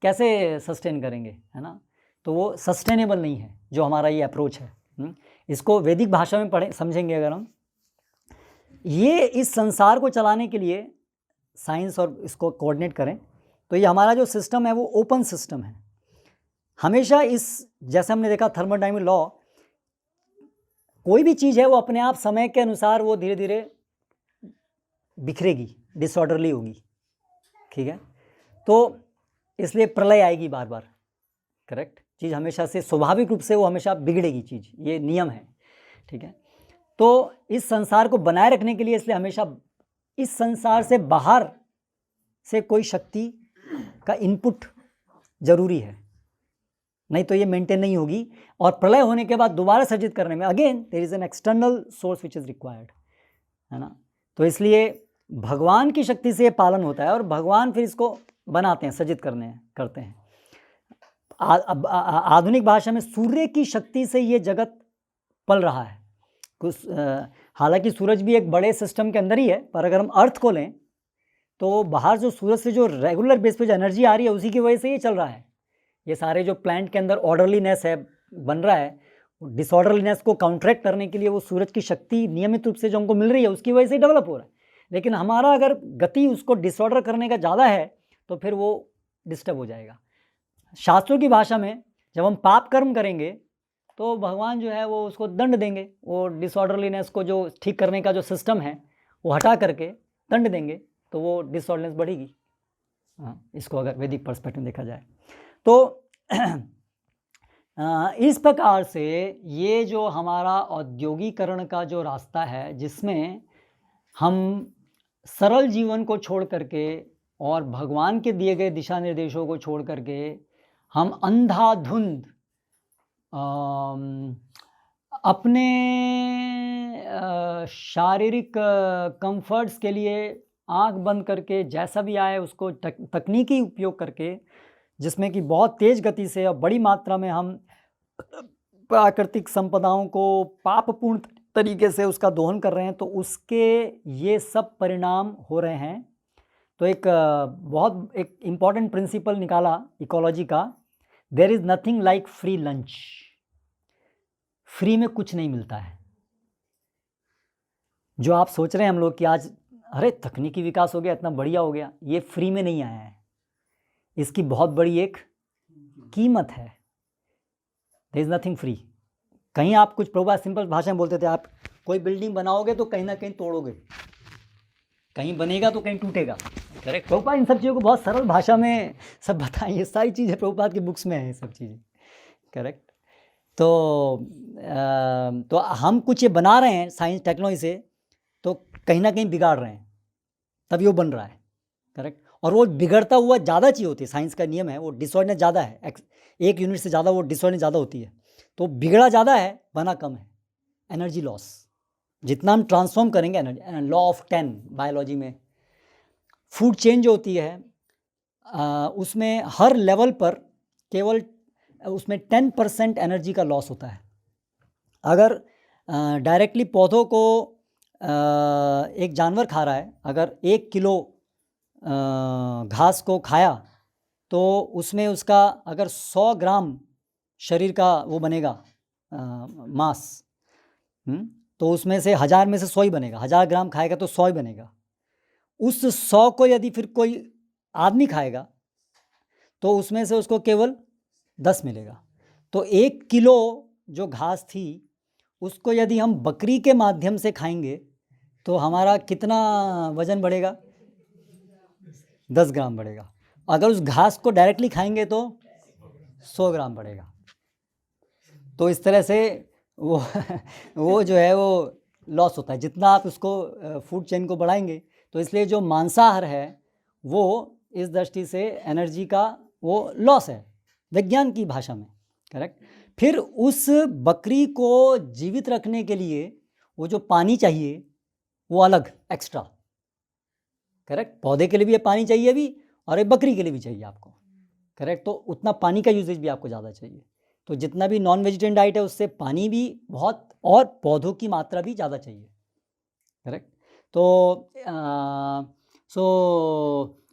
कैसे सस्टेन करेंगे, है ना। तो वो सस्टेनेबल नहीं है जो हमारा ये अप्रोच है। इसको वैदिक भाषा में पढ़ें, समझेंगे अगर हम, ये इस संसार को चलाने के लिए साइंस और इसको कोऑर्डिनेट करें, तो ये हमारा जो सिस्टम है वो ओपन सिस्टम है। हमेशा इस, जैसे हमने देखा थर्मोडायनामिक लॉ, कोई भी चीज़ है वो अपने आप समय के अनुसार वो धीरे धीरे बिखरेगी, डिसऑर्डरली होगी, ठीक है। तो इसलिए प्रलय आएगी बार बार। करेक्ट? चीज़ हमेशा से स्वाभाविक रूप से वो हमेशा बिगड़ेगी चीज़, ये नियम है, ठीक है। तो इस संसार को बनाए रखने के लिए इसलिए हमेशा इस संसार से बाहर से कोई शक्ति का इनपुट ज़रूरी है, नहीं तो ये मेंटेन नहीं होगी। और प्रलय होने के बाद दोबारा सर्जित करने में again there is an external source which is required, है ना। तो इसलिए भगवान की शक्ति से ये पालन होता है, और भगवान फिर इसको बनाते हैं, सर्जित करते हैं। आधुनिक भाषा में सूर्य की शक्ति से ये जगत पल रहा है। कुछ हालांकि सूरज भी एक बड़े सिस्टम के अंदर ही है, पर अगर हम अर्थ को लें तो बाहर जो सूरज से जो रेगुलर बेस पे जो एनर्जी आ रही है उसी की वजह से ये चल रहा है। ये सारे जो प्लांट के अंदर ऑर्डरलीनेस है बन रहा है, डिसऑर्डरलीनेस को काउंटरैक्ट करने के लिए वो सूरज की शक्ति नियमित रूप से जो हमको मिल रही है उसकी वजह से डेवलप हो रहा है। लेकिन हमारा अगर गति उसको डिसऑर्डर करने का ज़्यादा है तो फिर वो डिस्टर्ब हो जाएगा, शास्त्रों की भाषा में जब हम पाप कर्म करेंगे तो भगवान जो है वो उसको दंड देंगे, वो डिसऑर्डरलीनेस को जो ठीक करने का जो सिस्टम है वो हटा करके दंड देंगे, तो वो डिसऑर्डरनेस बढ़ेगी। हाँ, इसको अगर वैदिक पर्सपेक्टिव देखा जाए तो इस प्रकार से ये जो हमारा औद्योगिकरण का जो रास्ता है, जिसमें हम सरल जीवन को छोड़ करके और भगवान के दिए गए दिशा निर्देशों को छोड़ करके हम अंधाधुंध अपने शारीरिक कंफर्ट्स के लिए आंख बंद करके जैसा भी आए उसको तकनीकी उपयोग करके, जिसमें कि बहुत तेज़ गति से और बड़ी मात्रा में हम प्राकृतिक संपदाओं को पापपूर्ण तरीके से उसका दोहन कर रहे हैं, तो उसके ये सब परिणाम हो रहे हैं। तो एक बहुत एक इम्पॉर्टेंट प्रिंसिपल निकाला इकोलॉजी का, there is nothing like free lunch. Free में कुछ नहीं मिलता है। जो आप सोच रहे हैं हम लोग कि आज अरे तकनीकी विकास हो गया, इतना बढ़िया हो गया, ये फ्री में नहीं आया है, इसकी बहुत बड़ी एक कीमत है। There is nothing free. कहीं आप कुछ प्रभुपाद सिंपल भाषा में बोलते थे, आप कोई बिल्डिंग बनाओगे तो कहीं ना कहीं तोड़ोगे, कहीं बनेगा तो कहीं टूटेगा। करेक्ट। प्रभुपाद इन सब चीज़ों को बहुत सरल भाषा में सब बताएं, ये सारी चीज़ें प्रभुपाद की बुक्स में है ये सब चीज़ें। करेक्ट। तो हम कुछ ये बना रहे हैं साइंस टेक्नोलॉजी से, तो कहीं ना कहीं बिगाड़ रहे हैं, तभी वो बन रहा है। करेक्ट। और वो बिगड़ता हुआ ज़्यादा चीज़ होती है, साइंस का नियम है, वो डिसऑर्डनेस ज़्यादा है, 1 यूनिट से ज़्यादा वो डिसऑर्डनेस ज़्यादा होती है, तो बिगड़ा ज़्यादा है, बना कम है। एनर्जी लॉस जितना हम ट्रांसफॉर्म करेंगे, एनर्जी, लॉ ऑफ 10 बायोलॉजी में, फूड चेन जो होती है उसमें हर लेवल पर केवल उसमें 10% एनर्जी का लॉस होता है। अगर डायरेक्टली पौधों को एक जानवर खा रहा है, अगर 1 किलो घास को खाया तो उसमें उसका अगर 100 ग्राम शरीर का वो बनेगा मांस, तो उसमें से 1000 में से 100 ही बनेगा। 1000 ग्राम खाएगा तो 100 ही बनेगा। उस 100 को यदि फिर कोई आदमी खाएगा तो उसमें से उसको केवल 10 मिलेगा। तो 1 किलो जो घास थी उसको यदि हम बकरी के माध्यम से खाएंगे तो हमारा कितना वज़न बढ़ेगा? 10 ग्राम बढ़ेगा। अगर उस घास को डायरेक्टली खाएंगे तो 100 ग्राम बढ़ेगा। तो इस तरह से वो जो है वो लॉस होता है, जितना आप उसको फूड चेन को बढ़ाएंगे। तो इसलिए जो मांसाहार है वो इस दृष्टि से एनर्जी का वो लॉस है विज्ञान की भाषा में। करेक्ट। फिर उस बकरी को जीवित रखने के लिए वो जो पानी चाहिए वो अलग एक्स्ट्रा। करेक्ट। पौधे के लिए भी ये पानी चाहिए अभी, और एक बकरी के लिए भी चाहिए आपको। करेक्ट। तो उतना पानी का यूजेज भी आपको ज़्यादा चाहिए। तो जितना भी नॉन वेजिटेरियन डाइट है उससे पानी भी बहुत, और पौधों की मात्रा भी ज़्यादा चाहिए। करेक्ट। तो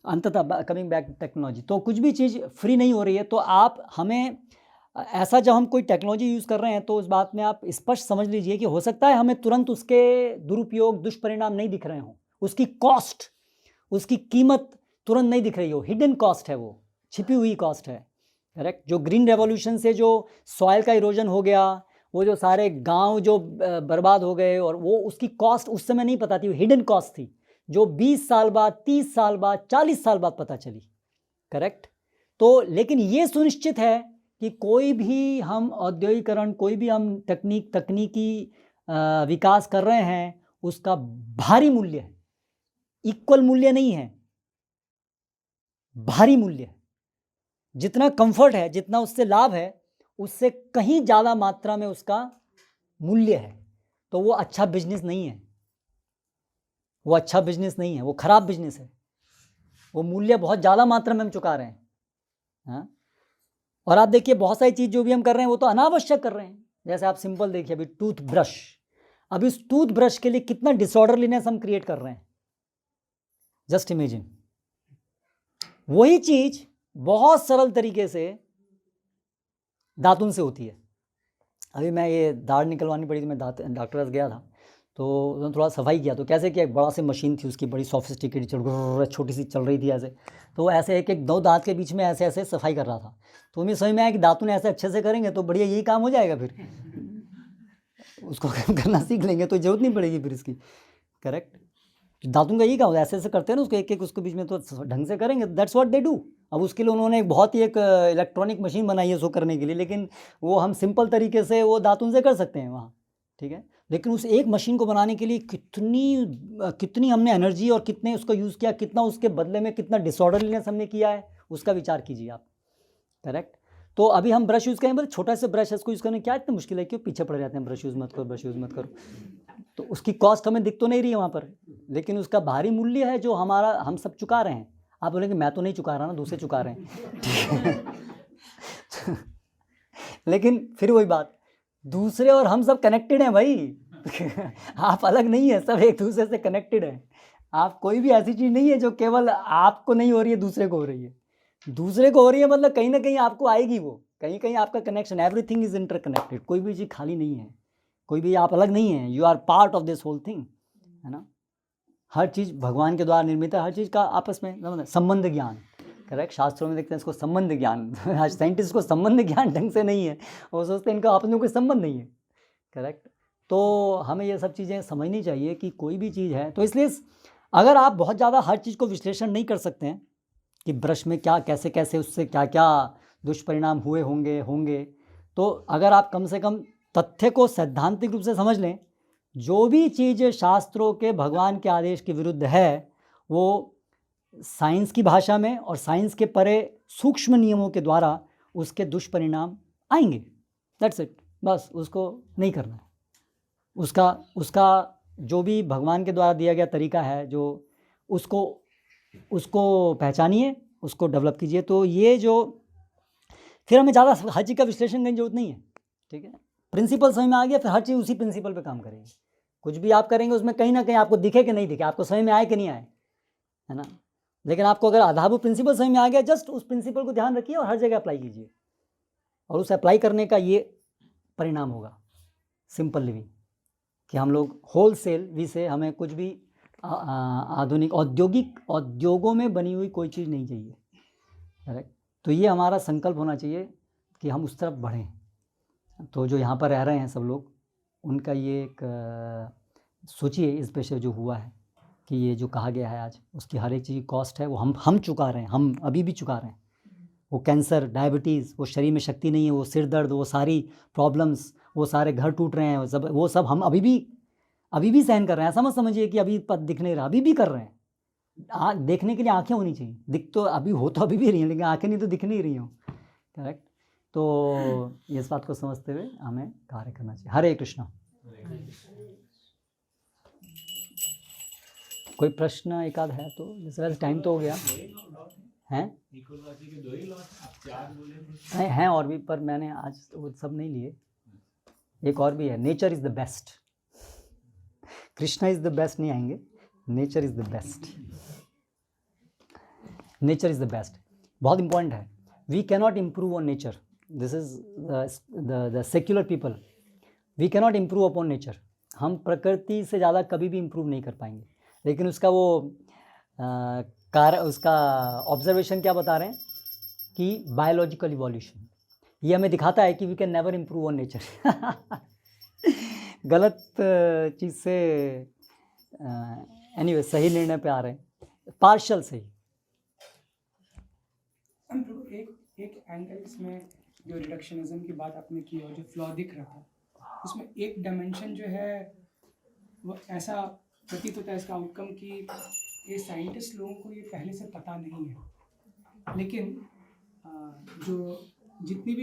अंततः कमिंग बैक टेक्नोलॉजी, तो कुछ भी चीज़ फ्री नहीं हो रही है। तो आप हमें ऐसा, जब हम कोई टेक्नोलॉजी यूज़ कर रहे हैं तो उस बात में आप स्पष्ट समझ लीजिए कि हो सकता है हमें तुरंत उसके दुरुपयोग, दुष्परिणाम नहीं दिख रहे हों, उसकी कॉस्ट, उसकी कीमत तुरंत नहीं दिख रही हो, हिडन कॉस्ट है, वो छिपी हुई कॉस्ट है। करेक्ट। जो ग्रीन रेवोल्यूशन से जो सॉइल का इरोजन हो गया, वो जो सारे गांव जो बर्बाद हो गए, और वो उसकी कॉस्ट उस समय नहीं पता थी, हिडन कॉस्ट थी, जो 20 साल बाद, 30 साल बाद, 40 साल बाद पता चली। करेक्ट। तो लेकिन ये सुनिश्चित है कि कोई भी हम औद्योगिकरण, कोई भी हम तकनीकी विकास कर रहे हैं, उसका भारी मूल्य है, इक्वल मूल्य नहीं है, भारी मूल्य है। जितना कंफर्ट है, जितना उससे लाभ है, उससे कहीं ज़्यादा मात्रा में उसका मूल्य है। तो वो अच्छा बिजनेस नहीं है, वो अच्छा बिजनेस नहीं है, वो खराब बिजनेस है। वो मूल्य बहुत ज़्यादा मात्रा में हम चुका रहे हैं। हाँ। और आप देखिए बहुत सारी चीज़ जो भी हम कर रहे हैं वो तो अनावश्यक कर रहे हैं। जैसे आप सिंपल देखिए अभी टूथब्रश, अब इस टूथब्रश के लिए कितना डिसऑर्डरलीनेस हम क्रिएट कर रहे हैं। जस्ट इमेजिन, वही चीज़ बहुत सरल तरीके से दातुन से होती है। अभी मैं ये दाढ़ निकलवानी पड़ी थी, मैं डॉक्टर पास गया था, तो उन्होंने थोड़ा सफाई किया, तो कैसे किया, एक बड़ा सी मशीन थी उसकी, बड़ी सोफिस्टिकेटेड, छोटी सी चल रही थी ऐसे, तो वो ऐसे एक एक दो दांत के बीच में ऐसे ऐसे सफाई कर रहा था। तो मुझे समझ में आया कि दांतों ने ऐसे अच्छे से करेंगे तो बढ़िया यही काम हो जाएगा, फिर उसको करना सीख लेंगे तो जरूरत नहीं पड़ेगी फिर इसकी। करेक्ट, दांतों का यही काम, ऐसे ऐसे करते हैं ना उसको, एक एक उसके बीच में, तो ढंग से करेंगे, दैट्स व्हाट दे डू। अब उसके लिए उन्होंने एक बहुत ही एक इलेक्ट्रॉनिक मशीन बनाई है उसको करने के लिए, लेकिन वो हम सिंपल तरीके से वो दांतों से कर सकते हैं वहाँ, ठीक है। लेकिन उस एक मशीन को बनाने के लिए कितनी हमने एनर्जी और कितने उसका यूज़ किया, कितना उसके बदले में कितना डिसऑर्डरलीनेस हमने किया है, उसका विचार कीजिए आप। करेक्ट। तो अभी हम ब्रश यूज़ करें, बोले छोटा सा ब्रश है, इसको यूज़ करने क्या इतना मुश्किल है, क्यों पीछे पड़ जाते हैं, ब्रश यूज़ मत करो, ब्रश यूज़ मत करो। तो उसकी कॉस्ट हमें दिख तो नहीं रही है वहाँ पर, लेकिन उसका भारी मूल्य है जो हम सब चुका रहे हैं। आप बोलेंगे मैं तो नहीं चुका रहा ना, दूसरे चुका रहे हैं लेकिन फिर वही बात, दूसरे और हम सब कनेक्टेड हैं भाई आप अलग नहीं है, सब एक दूसरे से कनेक्टेड है। आप कोई भी ऐसी चीज़ नहीं है जो केवल आपको नहीं हो रही है, दूसरे को हो रही है। दूसरे को हो रही है मतलब कहीं ना कहीं आपको आएगी, वो कहीं कहीं आपका कनेक्शन, एवरीथिंग इज इंटरकनेक्टेड, कोई भी चीज़ खाली नहीं है, कोई भी आप अलग नहीं है, you are part of this whole thing, है ना। हर चीज़ भगवान के द्वारा निर्मित है, हर चीज़ का आपस में संबंध ज्ञान। करेक्ट, शास्त्रों में देखते हैं इसको संबंध ज्ञान आज साइंटिस्ट को संबंध ज्ञान ढंग से नहीं है, वो सोचते हैं इनका आपस में कोई संबंध नहीं है। करेक्ट, तो हमें ये सब चीज़ें समझनी चाहिए कि कोई भी चीज़ है, तो इसलिए अगर आप बहुत ज़्यादा हर चीज़ को विश्लेषण नहीं कर सकते हैं कि ब्रश में क्या कैसे कैसे उससे क्या क्या दुष्परिणाम हुए होंगे, तो अगर आप कम से कम तथ्य को सैद्धांतिक रूप से समझ लें, जो भी चीज़ शास्त्रों के भगवान के आदेश के विरुद्ध है वो साइंस की भाषा में और साइंस के परे सूक्ष्म नियमों के द्वारा उसके दुष्परिणाम आएंगे, दैट्स इट, बस उसको नहीं करना है। उसका जो भी भगवान के द्वारा दिया गया तरीका है, जो उसको पहचानिए, उसको डेवलप कीजिए। तो ये जो फिर हमें ज़्यादा हर चीज़ का विश्लेषण करने की जरूरत नहीं है, ठीक है। प्रिंसिपल समझ में आ गया, फिर हर चीज़ उसी प्रिंसिपल पे काम करेगी। कुछ भी आप करेंगे उसमें कहीं ना कहीं आपको दिखे कि नहीं दिखे, आपको समझ में आए कि नहीं आए, है ना। लेकिन आपको अगर आधारभूत प्रिंसिपल समझ में आ गया, जस्ट उस प्रिंसिपल को ध्यान रखिए और हर जगह अप्लाई कीजिए, और उसे अप्लाई करने का ये परिणाम होगा सिंपल लिविंग, कि हम लोग होल सेल वी से हमें कुछ भी आधुनिक उद्योगों में बनी हुई कोई चीज़ नहीं चाहिए। करेक्ट, तो ये हमारा संकल्प होना चाहिए कि हम उस तरफ बढ़ें। तो जो यहाँ पर रह रहे हैं सब लोग, उनका ये एक सोचिए इस पे से जो हुआ है कि ये जो कहा गया है आज, उसकी हर एक चीज़ की कॉस्ट है, वो हम चुका रहे हैं, हम अभी भी चुका रहे हैं। वो कैंसर, डायबिटीज़, वो शरीर में शक्ति नहीं है, वो सिर दर्द, वो सारी प्रॉब्लम्स, वो सारे घर टूट रहे हैं, वो सब हम अभी भी सहन कर रहे हैं। ऐसा मत समझिए कि अभी पद दिख नहीं रहा, अभी भी कर रहे हैं। देखने के लिए आंखें होनी चाहिए, दिख तो अभी रही हैं, लेकिन आंखें नहीं तो दिख नहीं रही हों। करेक्ट, तो इस बात को समझते हुए हमें कार्य करना चाहिए। हरे कृष्णा। कोई प्रश्न एक आध है तो, जैसे टाइम तो हो गया हैं और भी, पर मैंने आज वो सब नहीं लिए। एक और भी है, nature is the best. Krishna is the best नहीं आएंगे, nature is the best. Nature is the best बहुत इंपॉर्टेंट है। We cannot improve on nature, this is the secular people, we cannot improve upon nature. हम प्रकृति से ज़्यादा कभी भी इम्प्रूव नहीं कर पाएंगे। लेकिन उसका वो उसका ऑब्जर्वेशन क्या बता रहे हैं कि बायोलॉजिकल इवोल्यूशन, ये हमें दिखाता है कि we can never improve on nature गलत चीज़ से एनीवे सही निर्णय पे आ रहे हैं, पार्शल सही। एक एंगल इसमें जो रिडक्शनिज्म की बात आपने की और जो फ्लॉ दिख रहा था, उसमें एक डायमेंशन जो है वो ऐसा प्रतीत होता है इसका आउटकम कि ये साइंटिस्ट लोगों को ये पहले से पता नहीं है, लेकिन जो जितनी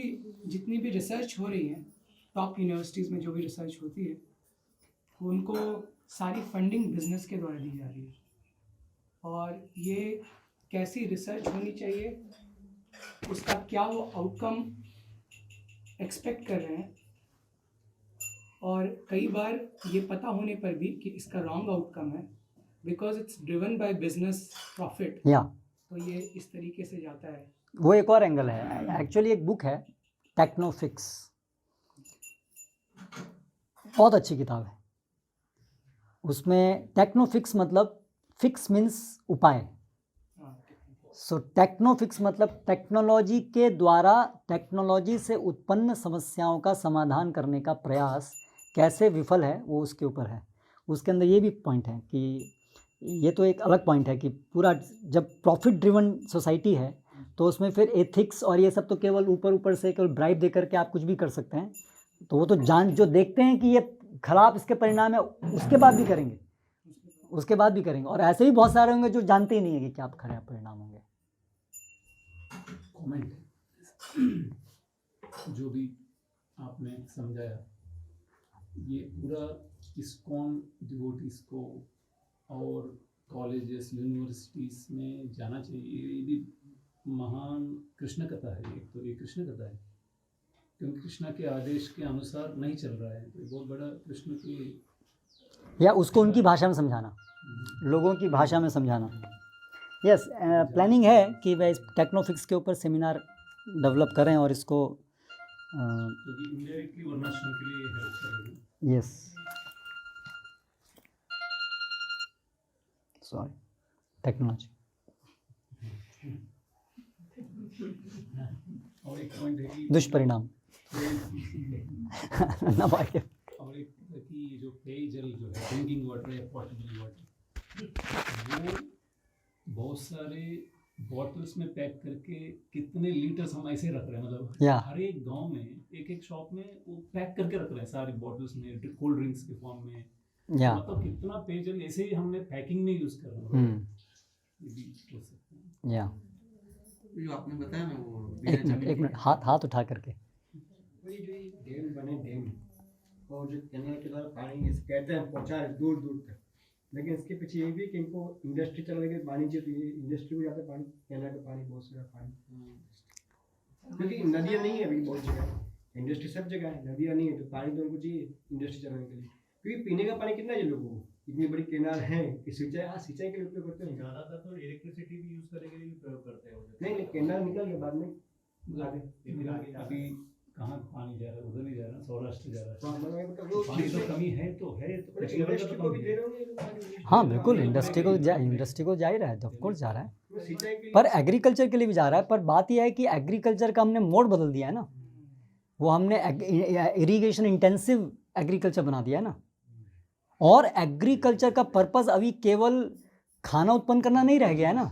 भी रिसर्च हो रही है टॉप यूनिवर्सिटीज़ में, जो भी रिसर्च होती है वो उनको सारी फंडिंग बिजनेस के द्वारा दी जा रही है। और ये कैसी रिसर्च होनी चाहिए, उसका क्या वो आउटकम एक्सपेक्ट कर रहे हैं, और कई बार ये पता होने पर भी कि इसका रॉन्ग आउटकम है because it's driven by business profit, तो ये इस तरीके से जाता है। वो एक और एंगल है। एक्चुअली एक बुक है टेक्नोफिक्स, बहुत अच्छी किताब है, उसमें टेक्नोफिक्स मतलब फिक्स मीन्स उपाय। सो टेक्नोफिक्स मतलब टेक्नोलॉजी के द्वारा टेक्नोलॉजी से उत्पन्न समस्याओं का समाधान करने का प्रयास कैसे विफल है वो उसके ऊपर है। उसके अंदर ये भी पॉइंट है कि ये तो एक अलग पॉइंट है कि पूरा जब प्रॉफिट ड्रिवन सोसाइटी है तो उसमें फिर एथिक्स और ये सब तो केवल ऊपर ऊपर से केवल ब्राइब दे करके आप कुछ भी कर सकते हैं। तो वो तो जान जो देखते हैं कि ये खराब इसके परिणाम है उसके बाद भी करेंगे, उसके बाद भी करेंगे। और ऐसे भी बहुत सारे होंगे जो जानते ही नहीं है कि क्या खराब परिणाम होंगे। कमेंट जो भी आपने समझाया ये पूरा इस्कॉन डिवोटीज को और कॉलेजेस यूनिवर्सिटीज में जाना चाहिए। ये भी महान कृष्ण कथा है। एक तो ये कृष्ण कथा है क्योंकि कृष्णा के आदेश के अनुसार नहीं चल रहा है, तो बहुत बड़ा कृष्ण की या उसको उनकी भाषा में समझाना, लोगों की भाषा में समझाना। यस, प्लानिंग है कि वह इस टेक्नोफिक्स के ऊपर सेमिनार डेवलप करें और इसको क्योंकि इनडायरेक्टली वर्णाश्रम के लिए हेल्प करेगी। Yes sorry technology. और एक पॉइंट है कि दुष्परिणाम ना भाई। और एक कि जो पेयजल जो है ड्रिंकिंग वाटर या पॉटेबल वाटर वो बहुत सारे बॉटल्स में पैक करके कितने लीटर्स हम ऐसे रख रहे हैं। मतलब या हर एक गांव में एक एक शॉप में वो पैक करके रख रहे हैं सारे बॉटल्स में कोल्ड ड्रिंक्स के फॉर्म में। या मतलब कितना पेयजल ऐसे ही हमने पैकिंग में यूज कर रहे हैं। ये भी हो सकता है। या जो आपने बताया ना वो एक मिनट हाथ उठा करके। वही जो ये डैम बने डैम और जो कैनाल के द्वारा पानी इस कहते हैं पहुँचा रहे दूर दूर तक, लेकिन इसके पीछे ये भी कि इनको इंडस्ट्री चलाने के पानी चाहिए, तो ये इंडस्ट्री को जाता है पानी, कैनाल का पानी बहुत सारा पानी, क्योंकि नदियाँ नहीं है अभी बहुत जगह, इंडस्ट्री सब जगह है, नदियाँ नहीं है तो पानी तो उनको चाहिए इंडस्ट्री चलाने के लिए। क्योंकि पीने का पानी कितना चाहिए लोगों को, इतनी बड़ी कैनाल है कि सिंचाई, हाँ सिंचाई के लिए उपयोग करते हैं। ज़्यादातर तो इलेक्ट्रिसिटी भी यूज करने के लिए भी प्रयोग करते हैं। नहीं कैनाल निकल गया बाद में आगे, लेकिन अभी कहाँ पानी जा रहा है, उधर नहीं जा रहा, सौराष्ट्र जा रहा है। तो हम लोग मतलब वो पानी तो कमी है तो है तो कुछ लेवल का इंडस्ट्री तो को भी कमी दे है। रहे होंगे। हाँ बिल्कुल, इंडस्ट्री को जा ही रहा है, ऑफ कोर्स जा रहा है, वो सिंचाई के लिए पर एग्रीकल्चर के लिए भी जा रहा है। पर बात यह है कि एग्रीकल्चर का हमने मोड बदल दिया है ना, वो हमने इरिगेशन इंटेंसिव एग्रीकल्चर बना दिया है ना। और एग्रीकल्चर का पर्पस अभी केवल खाना उत्पन्न करना नहीं रह गया है ना,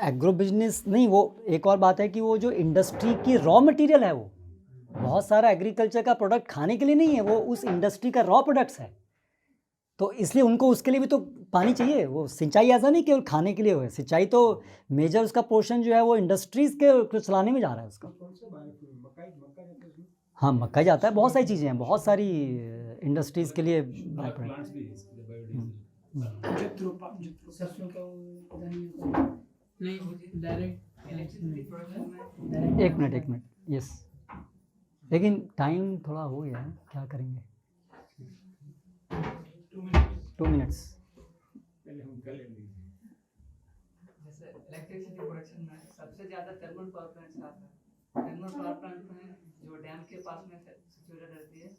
एग्रो बिजनेस नहीं। वो एक और बात है कि वो जो इंडस्ट्री की रॉ मटेरियल है, वो बहुत सारा एग्रीकल्चर का प्रोडक्ट खाने के लिए नहीं है, वो उस इंडस्ट्री का रॉ प्रोडक्ट्स है। तो इसलिए उनको उसके लिए भी तो पानी चाहिए। वो सिंचाई ऐसा नहीं केवल खाने के लिए हो है, सिंचाई तो मेजर उसका पोर्शन जो है वो इंडस्ट्रीज़ के चलाने में जा रहा है उसका। कौन सा बायोफ्यूल मक्का जाता है उसमें? हाँ मक्का जाता है, बहुत सारी चीज़ें हैं, बहुत सारी इंडस्ट्रीज़ के लिए प्लांट्स भी है इसके लिए बायोडीजल। सरसों का वो पता नहीं होता। नहीं वो डायरेक्ट इलेक्ट्रिसिटी प्रोडक्शन में एक मिनट यस, लेकिन टाइम थोड़ा हो गया है, क्या करेंगे? 2 मिनट्स। पहले हम कर लेंगे। जैसे इलेक्ट्रिसिटी प्रोडक्शन में सबसे ज़्यादा थर्मल पावर प्लांट्स आता है। थर्मल पावर प्लांट में जो डैम के पास में सिचुएटेड रहती है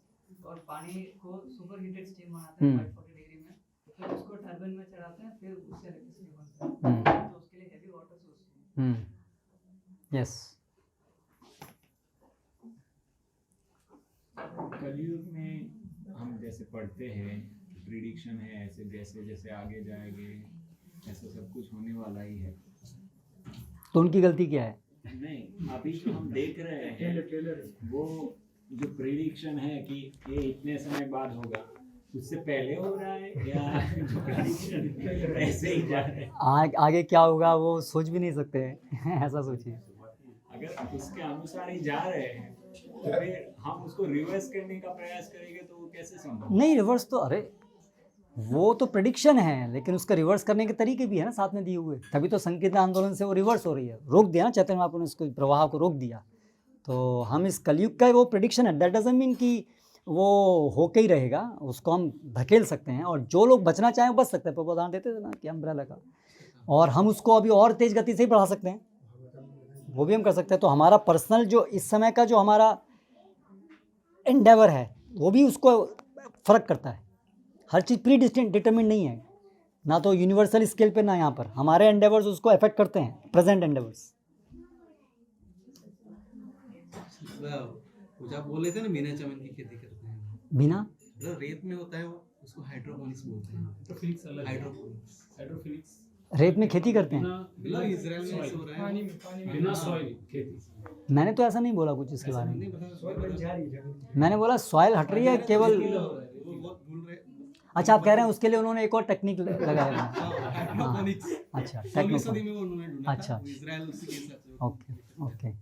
और पानी को सुपर हीटेड स्टीम बनाते हैं 540 डिग्री में, फिर उसको टर्बाइन में चढ़ाते हैं, फिर उससे इलेक्ट्रिसिटी बनता है। तो उसके लिए हैवी वाटर सोर्स यस। कलयुग में हम जैसे पढ़ते हैं प्रिडिक्शन है, ऐसे जैसे जैसे आगे जाएंगे ऐसा सब कुछ होने वाला ही है। तो उनकी गलती क्या है? नहीं, अभी जो हम देख रहे हैं वो जो प्रिडिक्शन है कि ये इतने समय बाद होगा, उससे पहले हो रहा है या जो प्रिडिक्शन ऐसे ही जा रहा है? आगे क्या होगा वो सोच भी नहीं सकते हैं ऐसा सोचिए। अगर उसके अनुसार ही जा रहे हैं तो फिर हम उसको रिवर्स करने का प्रयास करेंगे तो वो कैसे संभव? नहीं रिवर्स तो, अरे वो तो प्रेडिक्शन है, लेकिन उसका रिवर्स करने के तरीके भी है ना साथ में दिए हुए, तभी तो संकीर्तन आंदोलन से वो रिवर्स हो रही है, रोक दिया ना चैतन्य महाप्रभु ने उसको प्रवाह को रोक दिया। तो हम इस कलयुग का वो प्रेडिक्शन है, दैट डजंट मीन कि वो होके ही रहेगा, उसको हम धकेल सकते हैं और जो लोग बचना चाहें बच सकते हैं। पर उदाहरण देते थे ना कि अम्ब्रेला का, और हम उसको अभी और तेज़ गति से ही बढ़ा सकते हैं, वो भी हम कर सकते हैं। तो हमारा पर्सनल जो इस समय का जो हमारा एंडेवर है वो भी उसको फ़र्क करता है। हर चीज़ प्री डिटरमिन नहीं है, ना तो यूनिवर्सल स्केल पे ना यहाँ पर। हमारे एंडेवर्स उसको अफेक्ट करते हैं, प्रेजेंट एंडेवर्स। कुछ आप बोल रहे थे ना, बिना चमन की खेती करते हैं, बिना मतलब रेत में होता है वो, उसको हाइड्रोपोनिक्स बोलते हैं। हाइड्रोफिलिक्स अलग है। हाइड्रोपोनिक्स हाइड्रोफिलिक्स रेत में खेती करते हैं। मतलब इजराइल में ऐसे हो रहा है, बिना सॉइल खेती। मैंने तो ऐसा नहीं बोला कुछ इसके बारे में। नहीं पता, मैंने बोला सॉइल हट रही है केवल। वो बहुत भूल रहे। अच्छा, आप कह रहे हैं उसके लिए उन्होंने एक और टेक्निक लगाया है। हाइड्रोपोनिक्स अच्छा, 16वीं टेक्निक। सदी में वो उन्होंने ढूंढा अच्छा, था, वो इजराइल उसी के हिसाब से। ओके ओके,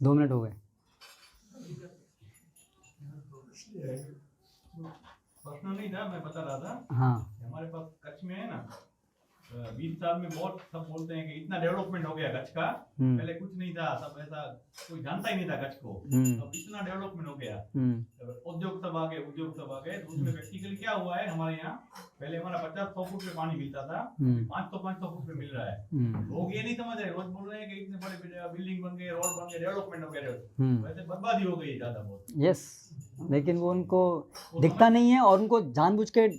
2 मिनट हो गए। प्रश्न नहीं था, मैं बता रहा था। हाँ हमारे पास कच्छ में है ना, 20 साल में बहुत सब बोलते हैं कि इतना डेवलपमेंट हो गया कच्छ का। हम्म। पहले कुछ नहीं था, सब ऐसा कोई जानता ही नहीं था कच्छ को। अब इतना डेवलपमेंट हो गया, उद्योग सब आ गए, तो उसमें प्रैक्टिकली क्या हुआ है हमारे यहाँ, पहले हमारा 50-100 फुट में पानी मिलता था, 500 फुट में मिल रहा है। लोग ये नहीं समझ रहे, रोज बोल रहे हैं कि इतने बड़े बिल्डिंग बन गए, रोड बन गए, डेवलपमेंट हो गया, वैसे बर्बादी हो गई ज्यादा बहुत। यस, लेकिन वो उनको दिखता नहीं है और उनको जानबूझ के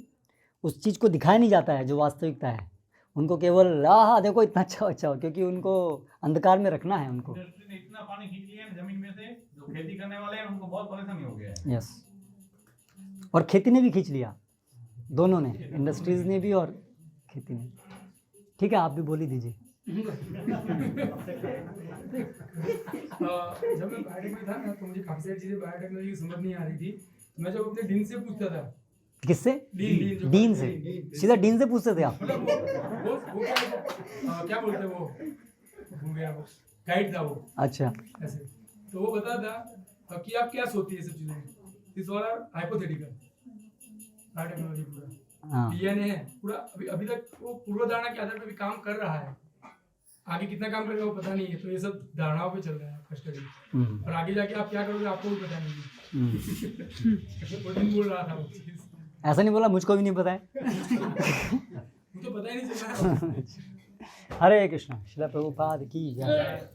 उस चीज़ को दिखाया नहीं जाता है जो वास्तविकता है। उनको केवल हाँ देखो इतना अच्छा हो, क्योंकि उनको अंधकार में रखना है उनको। इंडस्ट्री ने इतना पानी खींच लिया है जमीन में से, जो खेती करने वाले हैं उनको बहुत परेशानी हो गया है। यस, और खेती ने भी खींच लिया, दोनों ने, इंडस्ट्रीज ने भी और खेती ने। ठीक है, आप भी बोल ही दीजिए। जब मैं बायोटेक में था ना, तो मुझे काफी सारी चीजें बायोटेक्नोलॉजी की समझ नहीं आ रही थी। मैं जब अपने डीन से पूछता था, किससे? डीन से? सीधा डीन से पूछते थे आप? मतलब वो क्या बोलते हैं वो, भूल गया, वो गाइड था वो। अच्छा, ऐसे तो वो बताता कि आप क्या सोचती है सब चीजें, this all are hypothetical. Biotechnology पूरा डीएनए है पूरा, अभी तक वो पूर्व धारणा के आधार पर भी काम कर रहा है। आगे कितना काम करेगा वो पता नहीं है, तो ये सब धारणाओं पे चल रहा है आपका स्टडी। और आगे जाके आप क्या करोगे आपको भी पता नहीं है। प्रोटीन बोल रहा था वो चीज। ऐसा नहीं बोला, मुझको भी नहीं पता है। मुझे तो पता ही नहीं चल रहा है। हरे कृष्णा, श्रील प्रभुपाद की जय।